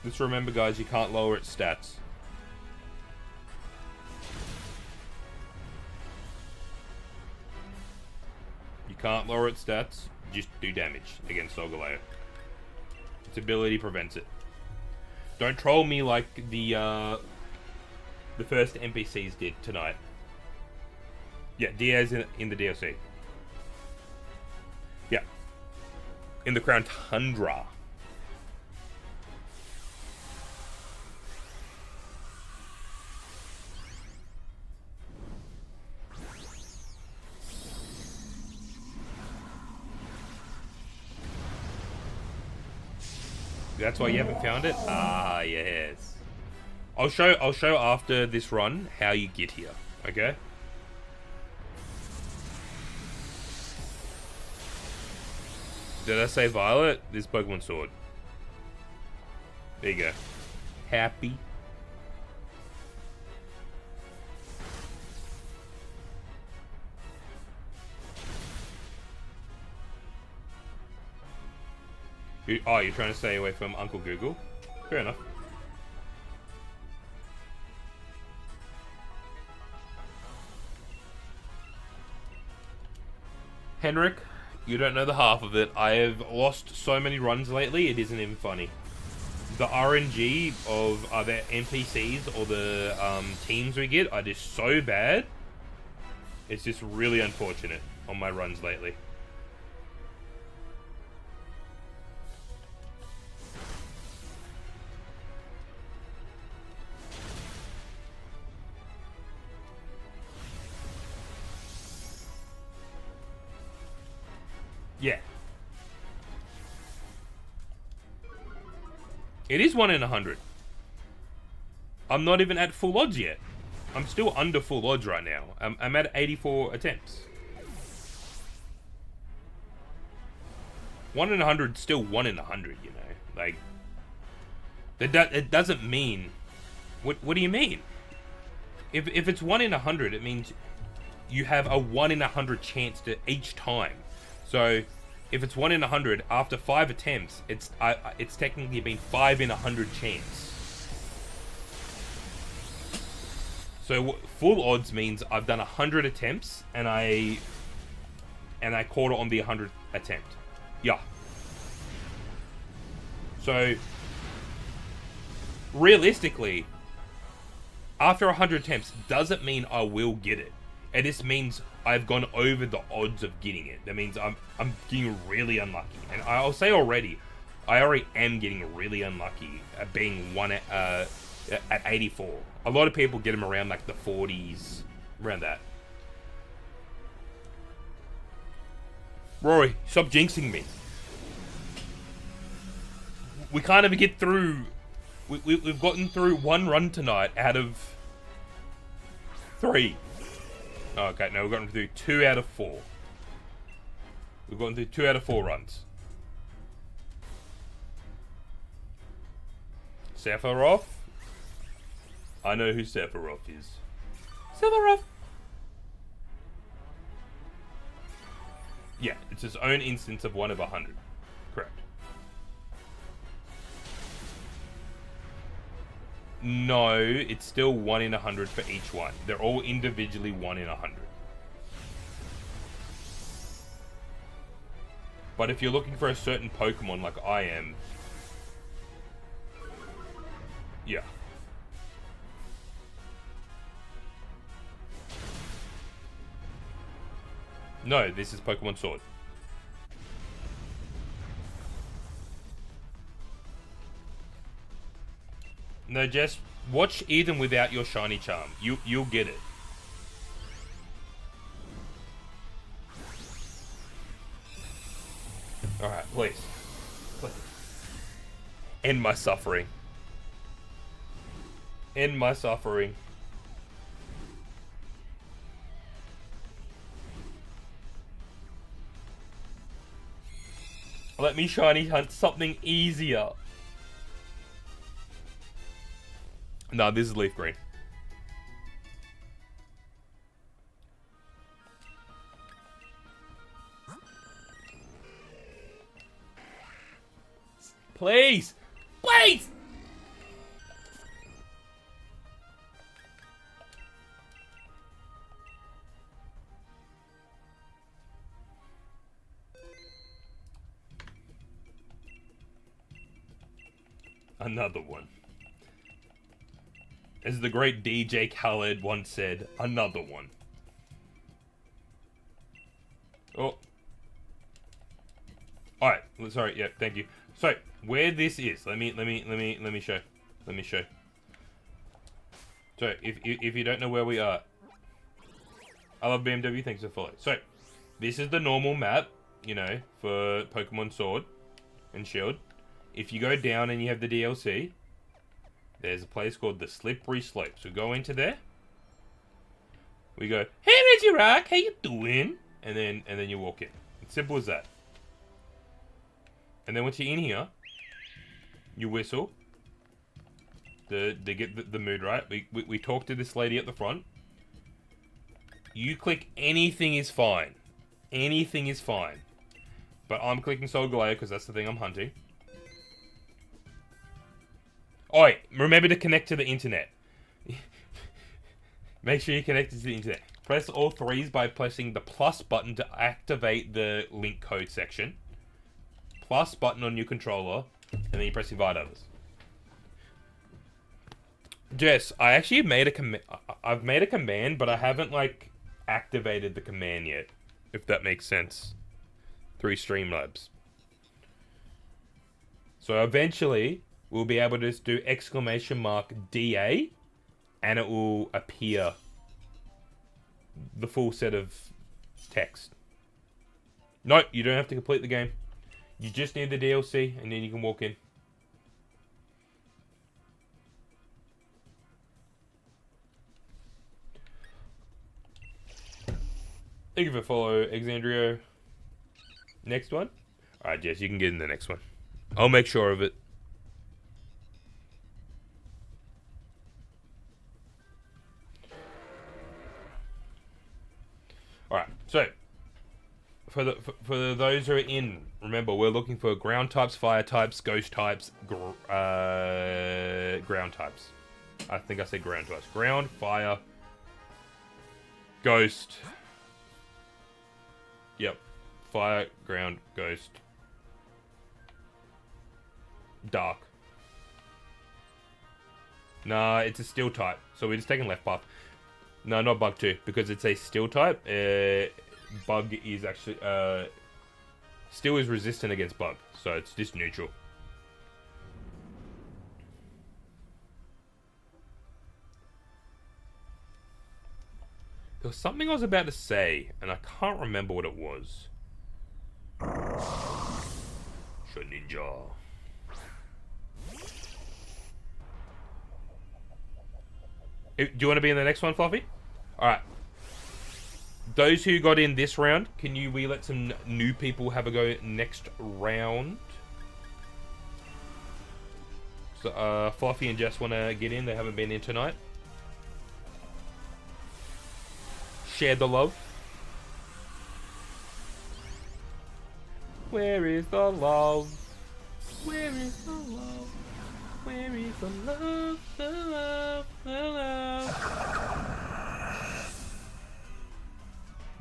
Just remember, guys, you can't lower its stats. You can't lower its stats, just do damage against Solgaleo. Its ability prevents it. Don't troll me like the first NPCs did tonight. Yeah, Diaz in the DLC. Yeah. In the Crown Tundra. That's why you haven't found it? Ah, yes. I'll show after this run how you get here, okay? Did I say Violet? This is Pokemon Sword. There you go. Happy. Oh, you're trying to stay away from Uncle Google? Fair enough. Henrik, you don't know the half of it. I have lost so many runs lately, it isn't even funny. The RNG of either NPCs or the teams we get are just so bad. It's just really unfortunate on my runs lately. Yeah. It is 1 in 100. I'm not even at full odds yet. I'm still under full odds right now. I'm at 84 attempts. 1 in 100 is still 1 in 100, you know? Like, it doesn't mean... What do you mean? If it's 1 in 100, it means you have a 1 in 100 chance to each time. So, if it's 1 in 100, after 5 attempts, it's technically been 5 in 100 chance. So full odds means I've done 100 attempts and I caught it on the 100th attempt. Yeah. So realistically, after 100 attempts doesn't mean I will get it. And this means I've gone over the odds of getting it. That means I'm getting really unlucky. And I'll say already, I already am getting really unlucky at being at 84. A lot of people get them around like the 40s, around that. Rory, stop jinxing me. We can't even get through. We've gotten through 1 run tonight out of 3. Oh, okay, no, we've gotten through 2 out of 4. We've gotten through 2 out of 4 runs. Sephiroth. I know who Sephiroth is. Sephiroth! Yeah, it's his own instance of 1 of 100. Correct. No, it's still 1 in 100 for each one. They're all individually 1 in 100. But if you're looking for a certain Pokemon like I am... Yeah. No, this is Pokemon Sword. No, just watch Eden without your shiny charm. You'll get it. Alright, please. Please. End my suffering. End my suffering. Let me shiny hunt something easier. No, this is leaf green. Please! Please! Another one. As the great DJ Khaled once said, another one. Oh. Alright, sorry, yeah, thank you. So, where this is, let me show. Let me show. So, if you don't know where we are, I love BMW, thanks for following. So, this is the normal map, you know, for Pokemon Sword and Shield. If you go down and you have the DLC, there's a place called the Slippery Slopes. We go into there. We go, hey Regirock, how you doing? And then you walk in. It's simple as that. And then once you're in here, you whistle. They get the mood right. We talk to this lady at the front. You click anything is fine. Anything is fine. But I'm clicking Solgaleo because that's the thing I'm hunting. Oi, remember to connect to the internet. Make sure you connect to the internet. Press all threes by pressing the plus button to activate the link code section. Plus button on your controller, and then you press invite others. Jess, I actually made a command. I've made a command, but I haven't like activated the command yet. If that makes sense. Through Streamlabs. So eventually, we'll be able to just do !DA, and it will appear the full set of text. No, you don't have to complete the game. You just need the DLC, and then you can walk in. Thank you for follow, Exandrio. Next one? Alright, Jess, you can get in the next one. I'll make sure of it. Alright, so for those who are in, remember we're looking for ground types, fire types, ghost types, ground types. I think I said ground types. Ground, fire, ghost. Yep. Fire, ground, ghost. Dark. Nah, it's a steel type. So we're just taking left path. No, not bug 2, because it's a steel type. Bug is actually... steel is resistant against bug, so it's just neutral. There was something I was about to say, and I can't remember what it was. Ninja. Do you want to be in the next one, Fluffy? Alright. Those who got in this round, can we let some new people have a go next round? So, Fluffy and Jess want to get in. They haven't been in tonight. share the love. Where is the love? Where is the love? Where is the love? The love, the love.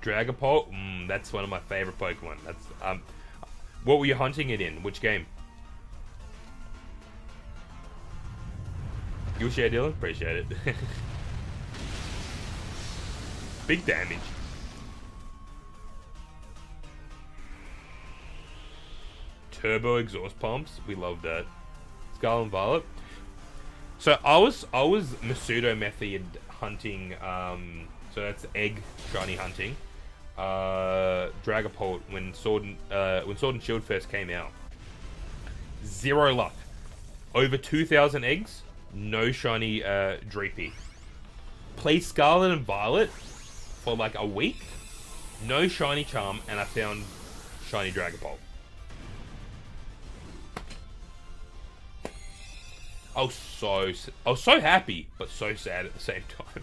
Dragapult? That's one of my favorite Pokemon. That's what were you hunting it in? Which game? You'll share, Dylan? Appreciate it. Big damage. Turbo exhaust pumps. We love that. Scarlet and Violet. So I was Masudo method hunting. So that's egg shiny hunting. Dragapult when Sword and Shield first came out. Zero luck. Over 2,000 eggs. No shiny Dreepy. Played Scarlet and Violet for like a week. No shiny charm, and I found shiny Dragapult. I was so happy, but so sad at the same time.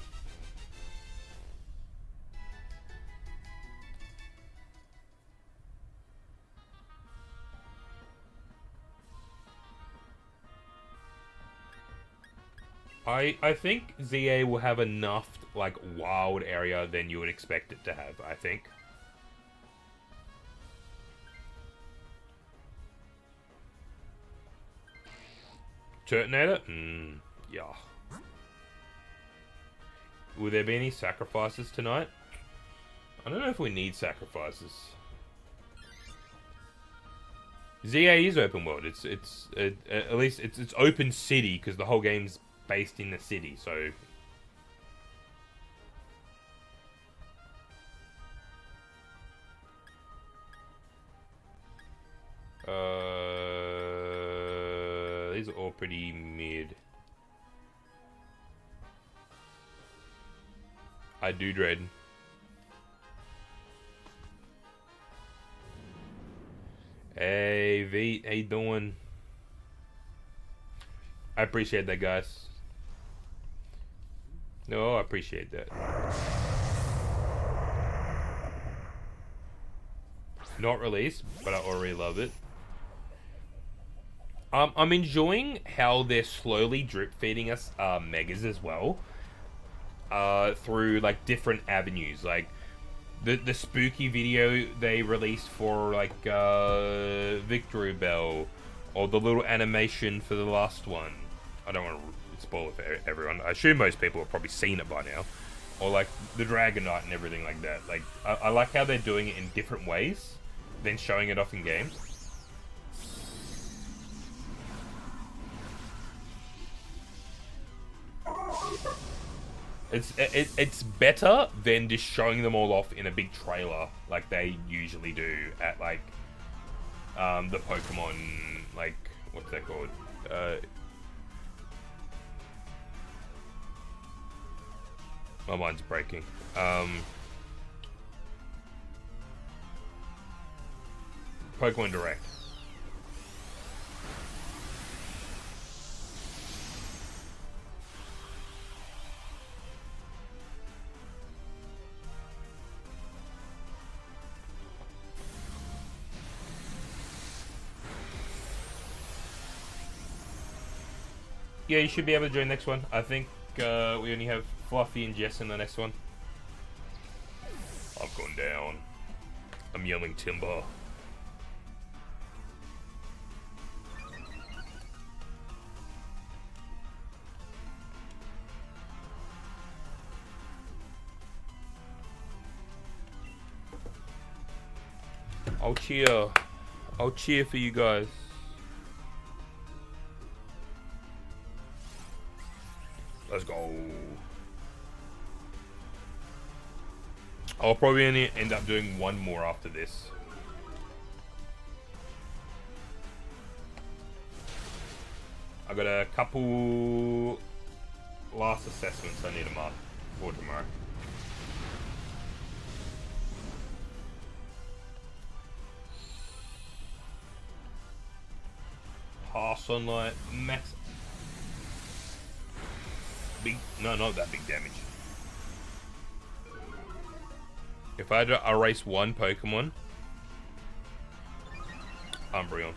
I think ZA will have enough like wild area than you would expect it to have, I think. Turtonator? Yeah. Will there be any sacrifices tonight? I don't know if we need sacrifices. ZA is open world. It's at least it's open city because the whole game's based in the city. So these are all pretty mid. I do dread. Hey V, how you doing? I appreciate that, guys. No, I appreciate that. Not released, but I already love it. I'm enjoying how they're slowly drip feeding us megas as well. Through like different avenues, like the spooky video they released for like Victory Bell, or the little animation for the last one. I don't want to spoil it for everyone. I assume most people have probably seen it by now. Or like the Dragonite and everything like that. Like I like how they're doing it in different ways than showing it off in game. It's better than just showing them all off in a big trailer like they usually do at like the Pokemon, like what's that called? My mind's breaking. Pokemon Direct. Yeah, you should be able to join the next one. I think we only have Fluffy and Jess in the next one. I've gone down. I'm yelling timber. I'll cheer. I'll cheer for you guys. Let's go. I'll probably only end up doing one more after this. I got a couple last assessments I need to mark for tomorrow. Half sunlight, max. Big, no, not that big damage. If I had to erase one Pokemon, Umbreon.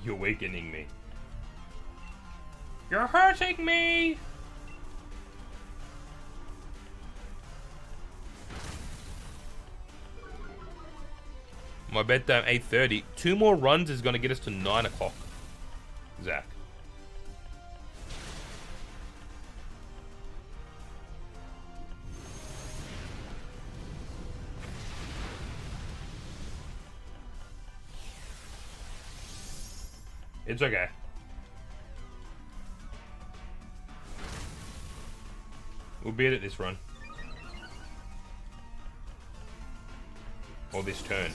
You're weakening me. You're hurting me! My bedtime 8:30. 2 more runs is gonna get us to 9 o'clock. Zach. It's okay. We'll beat it this run. Or this turn.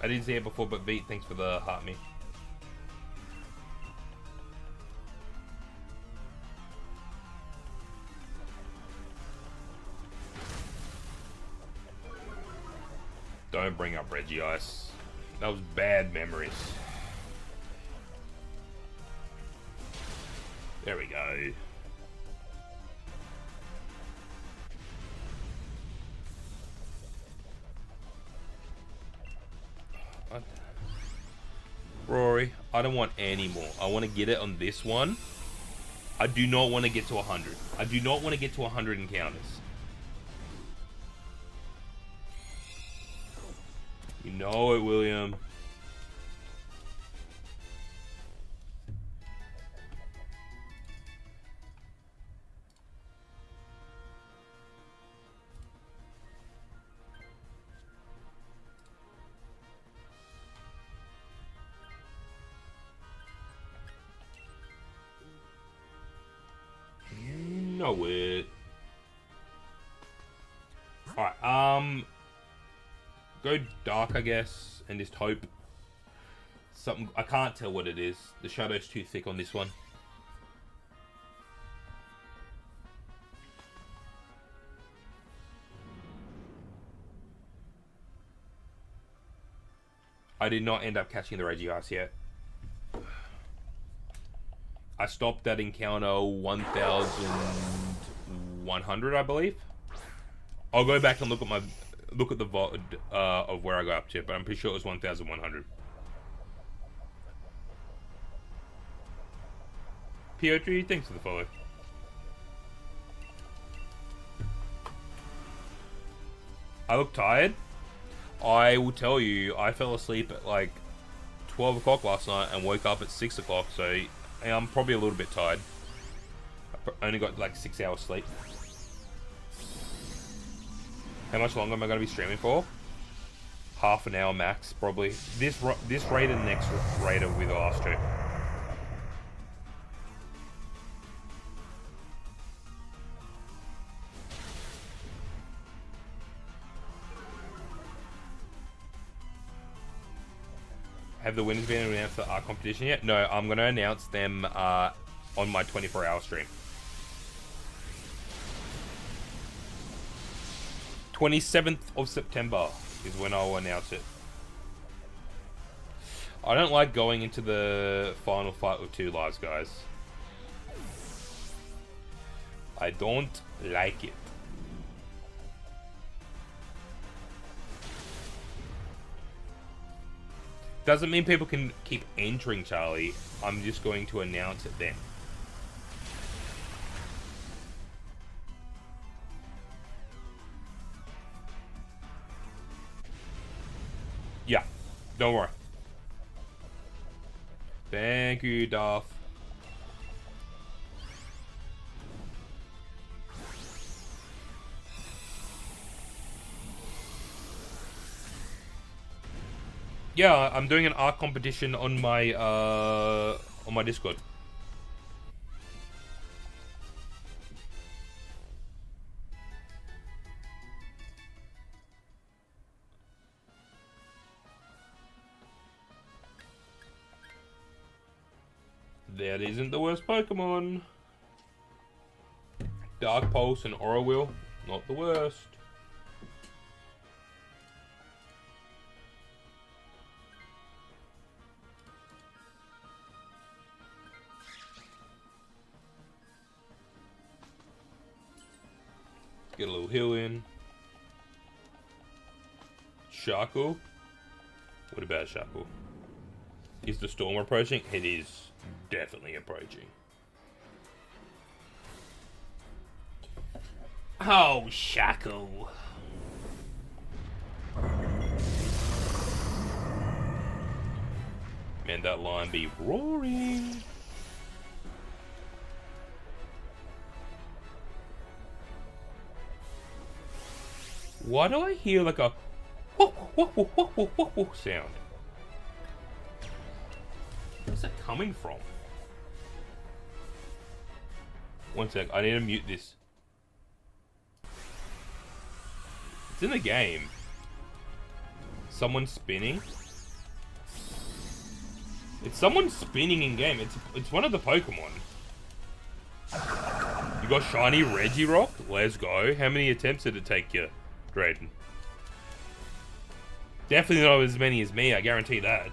I didn't see it before, but beat, thanks for the heart me. Don't bring up Regice. That was bad memories. There we go. What? Rory, I don't want any more. I want to get it on this one. I do not want to get to 100. I do not want to get to 100 encounters. You know it, William. Know it. Alright, go dark, I guess, and just hope something. I can't tell what it is. The shadow's too thick on this one. I did not end up catching the Regice yet. I stopped at encounter 1100, I believe. I'll go back and look at the VOD of where I got up to, but I'm pretty sure it was 1100. Piotr, thanks for the follow. I look tired. I will tell you, I fell asleep at like 12 o'clock last night and woke up at 6 o'clock, so I'm probably a little bit tired. I only got like 6 hours sleep. How much longer am I going to be streaming for? Half an hour max, probably. This raid and next raid will be the last two. Have the winners been announced for our competition yet? No, I'm going to announce them on my 24-hour stream. 27th of September is when I'll announce it. I don't like going into the final fight with 2 lives, guys. I don't like it. Doesn't mean people can keep entering, Charlie. I'm just going to announce it then. Yeah, don't worry. Thank you, Darth. Yeah, I'm doing an art competition on my Discord. That isn't the worst Pokemon. Dark Pulse and Aura Wheel, not the worst. get a little heal in. Shackle. What about Shackle? Is the storm approaching? It is definitely approaching. Oh, Shackle. Man, that line be roaring. Why do I hear like a whoop, whoop, whoop, whoop, whoop, whoop, whoop sound? Where's that coming from? One sec, I need to mute this. It's in the game. Someone's spinning. It's someone spinning in game. It's one of the Pokemon. You got shiny Regirock? Let's go. How many attempts did it take you, Drayden? Definitely not as many as me, I guarantee that.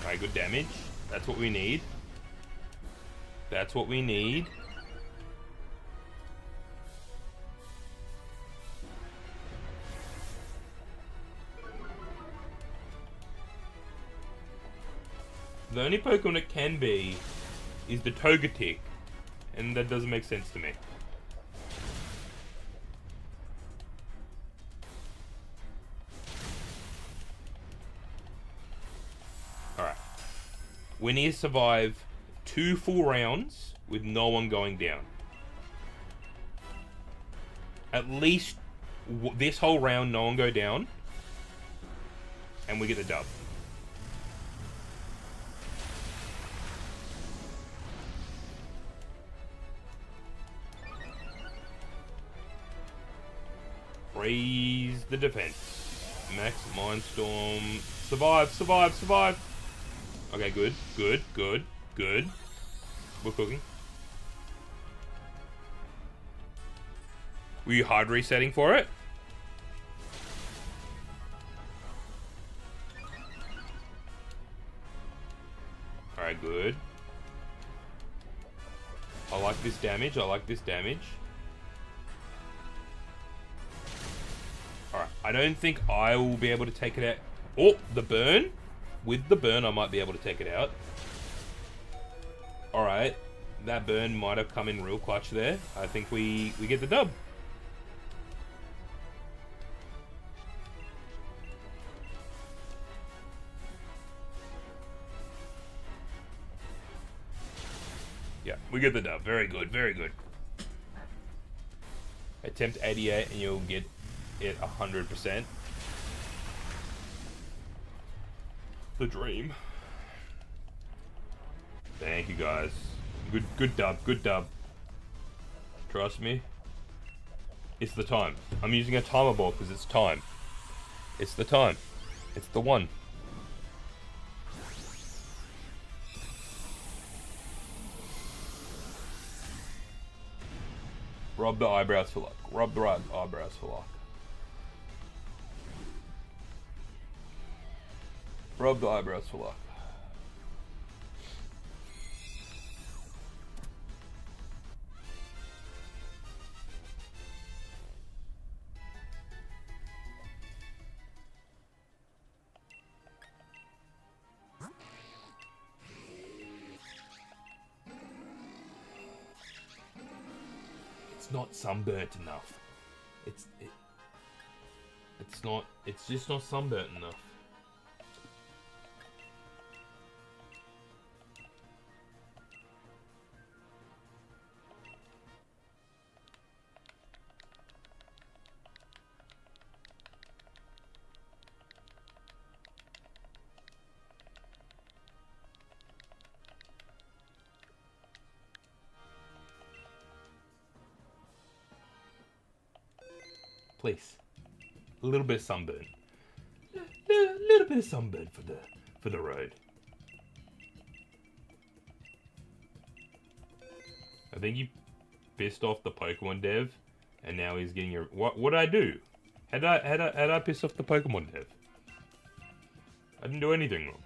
Alright, good damage. That's what we need. That's what we need. The only Pokemon it can be is the Togetic, and that doesn't make sense to me. Alright. We need to survive 2 full rounds with no one going down. At least this whole round, no one go down, and we get the dub. Raise the defense. Max Mindstorm. Survive, survive, survive. Okay, good, good, good, good. We're cooking. Were you hard resetting for it? Alright, good. I like this damage, I like this damage. Alright, I don't think I will be able to take it out. Oh, the burn? With the burn, I might be able to take it out. Alright, that burn might have come in real clutch there. I think we get the dub. Yeah, we get the dub. Very good, very good. Attempt 88 and you'll get it 100%. The dream. Thank you guys. Good dub, good dub. Trust me. It's the time. I'm using a timer ball because it's time. It's the time. It's the one. Rub the eyebrows for luck. Rub the right eyebrows for luck. Rub the eyebrows for luck. It's not sunburnt enough. It's not. It's just not sunburnt enough. Please, a little bit of sunburn. A little bit of sunburn for the road. I think you pissed off the Pokemon dev, and now he's getting your. What did I do? Had I pissed off the Pokemon dev? I didn't do anything wrong.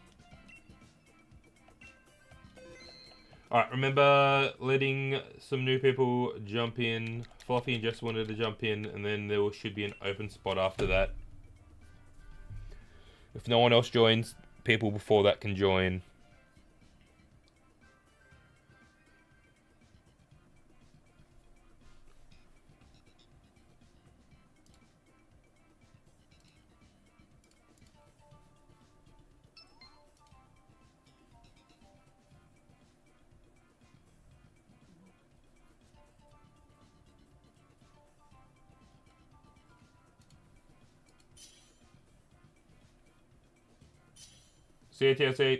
Alright, remember letting some new people jump in. Fluffy and Jess wanted to jump in, and then there should be an open spot after that. If no one else joins, people before that can join. See you, TSA.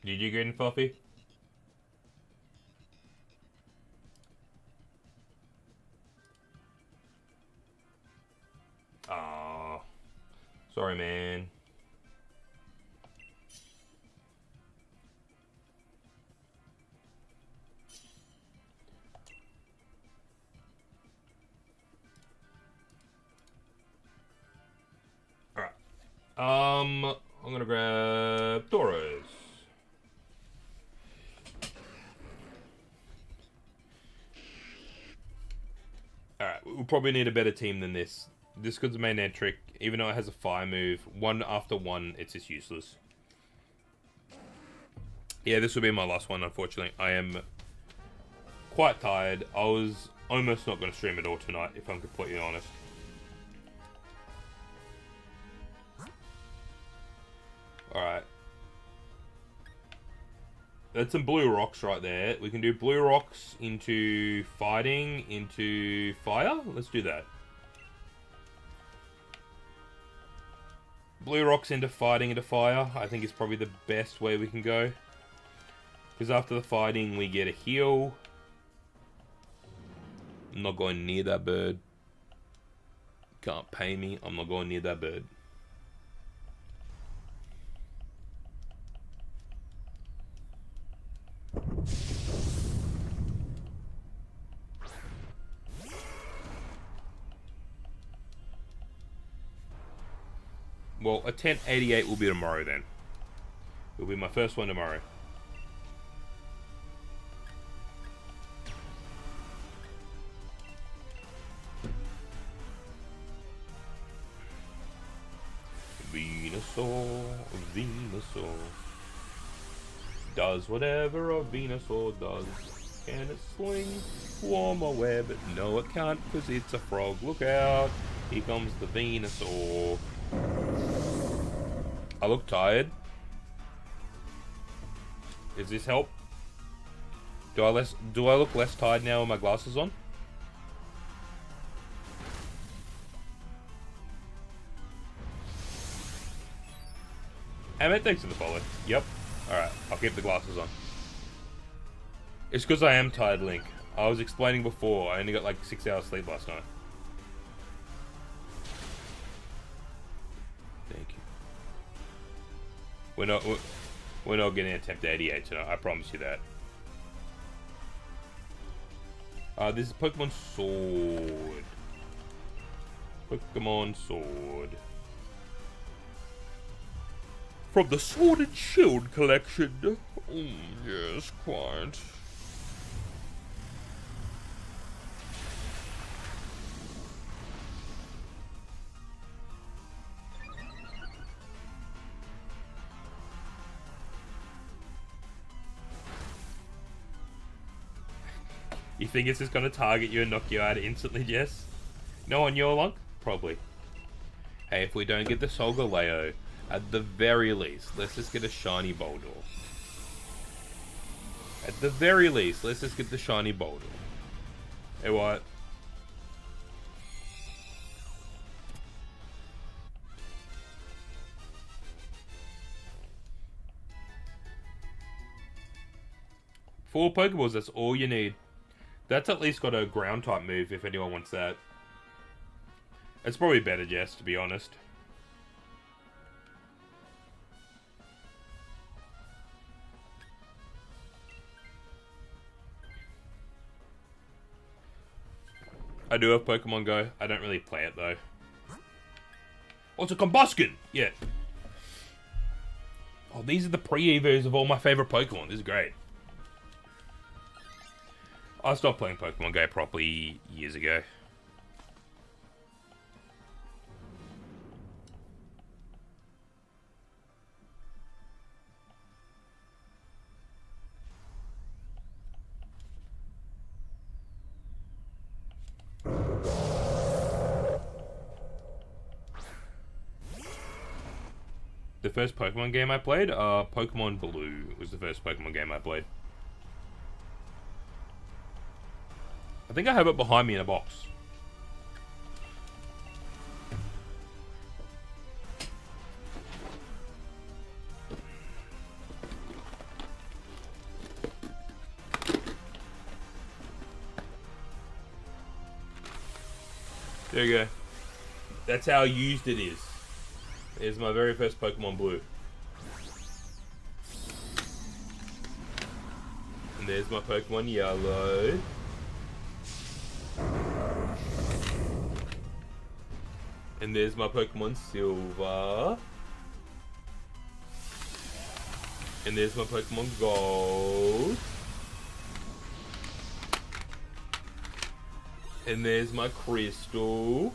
Did you get in, Fluffy? Aww. Sorry, man. Alright. I'm gonna grab Doros. Alright, we'll probably need a better team than this. This could be main ant trick, even though it has a fire move. One after one, it's just useless. Yeah, this will be my last one, unfortunately. I am quite tired. I was almost not going to stream at all tonight, if I'm completely honest. Alright. That's some blue rocks right there. We can do blue rocks into fighting, into fire. Let's do that. Blue rocks into fighting, into fire, I think is probably the best way we can go. Because after the fighting, we get a heal. I'm not going near that bird. Can't pay me. I'm not going near that bird. Well, a 1088 will be tomorrow then. It'll be my first one tomorrow. Venusaur, Venusaur does whatever a Venusaur does. Can it sling? Warm a web? No, it can't, because it's a frog. Look out! Here comes the Venusaur. I look tired. Does this help? Do I look less tired now with my glasses on? Emmett, thanks for the follow. Yep. Alright, I'll keep the glasses on. It's because I am tired, Link. I was explaining before, I only got like 6 hours sleep last night. Thank you. We're not getting attempt 88 tonight, I promise you that. This is Pokemon Sword. Pokemon Sword. From the Sword and Shield collection. Yes, quite. You think it's just gonna target you and knock you out instantly, Jess? No on your luck? Probably. Hey, if we don't get the Solgaleo, at the very least, let's just get a shiny Boldor. At the very least, let's just get the shiny Boldor. Hey, what? Four Pokeballs, that's all you need. That's at least got a ground type move if anyone wants that. It's probably better, Jess, to be honest. I do have Pokemon Go. I don't really play it though. Oh, it's a Combusken! Yeah. Oh, these are the pre-evos of all my favorite Pokemon. This is great. I stopped playing Pokemon Go properly years ago. The first Pokemon game I played, Pokemon Blue was the first Pokemon game I played. I think I have it behind me in a box. There you go. That's how used it is. It's my very first Pokemon Blue. And there's my Pokemon Yellow. And there's my Pokemon Silver. And there's my Pokemon Gold. And there's my Crystal.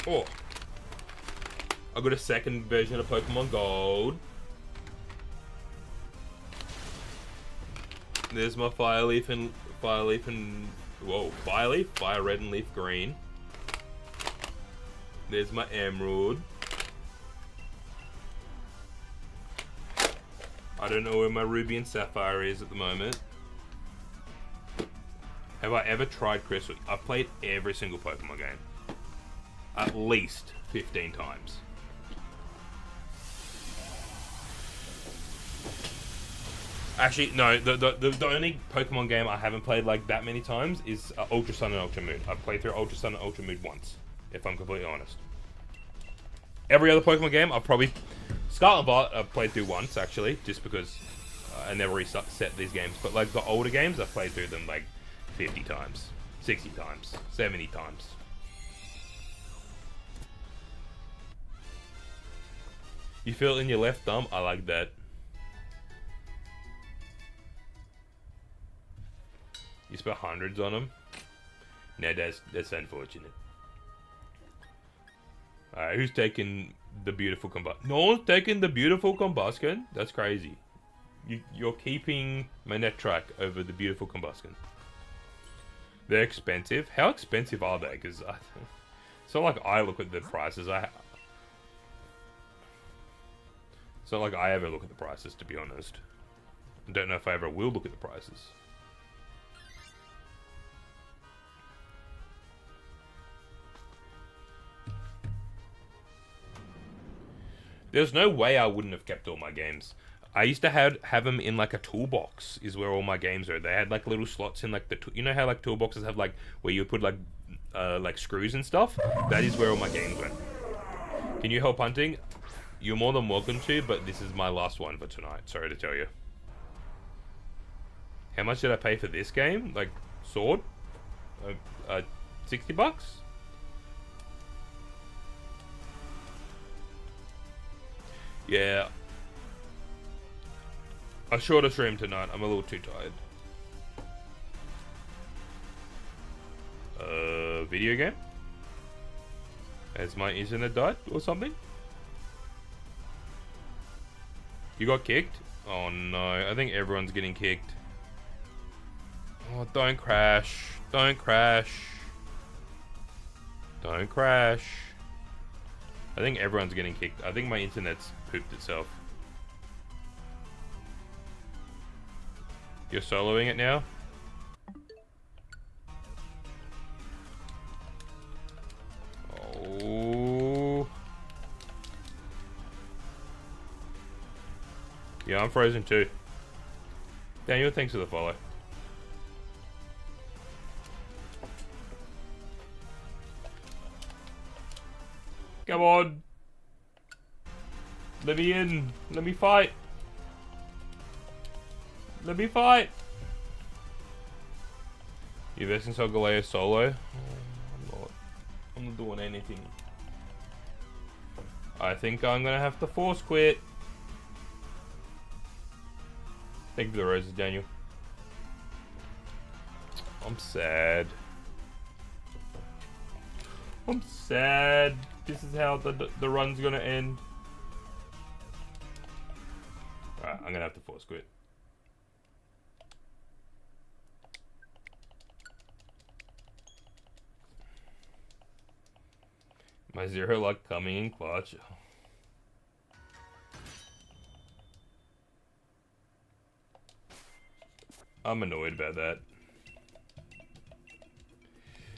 Oh, I got a second version of Pokemon Gold. There's my Fire Red and Leaf Green. There's my Emerald. I don't know where my Ruby and Sapphire is at the moment. Have I ever tried Crystal? I've played every single Pokemon game. At least 15 times. Actually, no, the only Pokemon game I haven't played like that many times is Ultra Sun and Ultra Moon. I've played through Ultra Sun and Ultra Moon once, if I'm completely honest. Every other Pokemon game, I've probably... Scarlet and Violet I've played through once, actually, just because I never reset these games. But like the older games, I've played through them like 50 times, 60 times, 70 times. You feel it in your left thumb? I like that. You spent hundreds on them? No, that's unfortunate. Alright, who's taking the beautiful Combusken? No one's taking the beautiful Combusken? That's crazy. You're keeping Manectric over the beautiful Combusken. They're expensive? How expensive are they? Because it's not like I look at the prices. It's not like I ever look at the prices, to be honest. I don't know if I ever will look at the prices. There's no way I wouldn't have kept all my games. I used to have them in like a toolbox is where all my games are. They had like little slots in like the... You know how like toolboxes have like... Where you put like screws and stuff? That is where all my games went. Can you help hunting? You're more than welcome to, but this is my last one for tonight. Sorry to tell you. How much did I pay for this game? Like, Sword? 60 bucks? Yeah. A shorter stream tonight. I'm a little too tired. Video game? Has my internet died or something? You got kicked? Oh no, I think everyone's getting kicked. Oh, don't crash. Don't crash. Don't crash. I think everyone's getting kicked. I think my internet's pooped itself. You're soloing it now? Oh. Yeah, I'm frozen too. Daniel, thanks for the follow. Come on. Let me in. Let me fight. Let me fight. You versing Solgaleo solo? I'm not doing anything. I think I'm gonna have to force quit. Thank you for the roses, Daniel. I'm sad. I'm sad. This is how the run's gonna end. Alright, I'm gonna have to force quit. My 0 luck coming in clutch. I'm annoyed about that.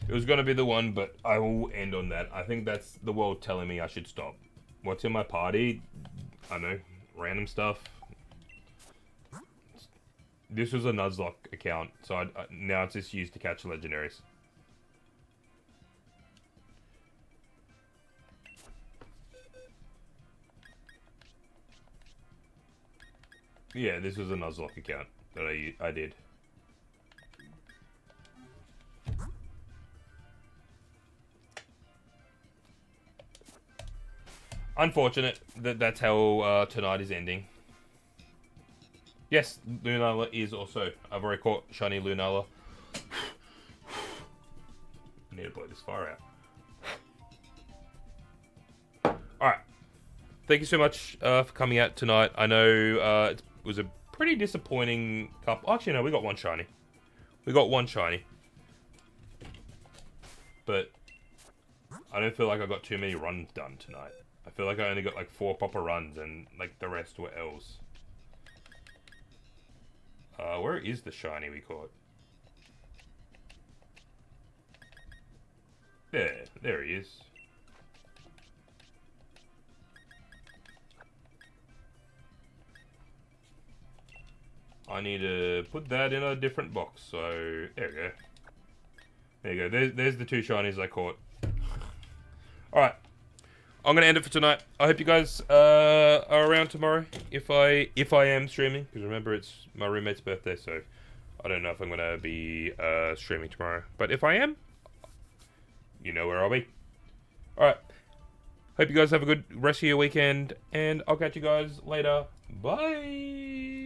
It was gonna be the one, but I will end on that. I think that's the world telling me I should stop. What's in my party? I don't know, random stuff. This was a Nuzlocke account, so now it's just used to catch legendaries. Yeah, this was a Nuzlocke account that I did. Unfortunate that that's how tonight is ending. Yes, Lunala is also. I've already caught shiny Lunala. I need to blow this fire out. Alright. Thank you so much for coming out tonight. I know it was a pretty disappointing couple. Actually, no, we got one shiny. We got one shiny. But I don't feel like I got too many runs done tonight. I feel like I only got like 4 proper runs and like the rest were L's. Where is the shiny we caught? There he is. I need to put that in a different box, so there we go. There you go, there's the 2 shinies I caught. Alright. I'm gonna end it for tonight. I hope you guys are around tomorrow if I am streaming, because remember it's my roommate's birthday, so I don't know if I'm gonna be streaming tomorrow. But if I am, you know where I'll be. Alright. Hope you guys have a good rest of your weekend, and I'll catch you guys later. Bye.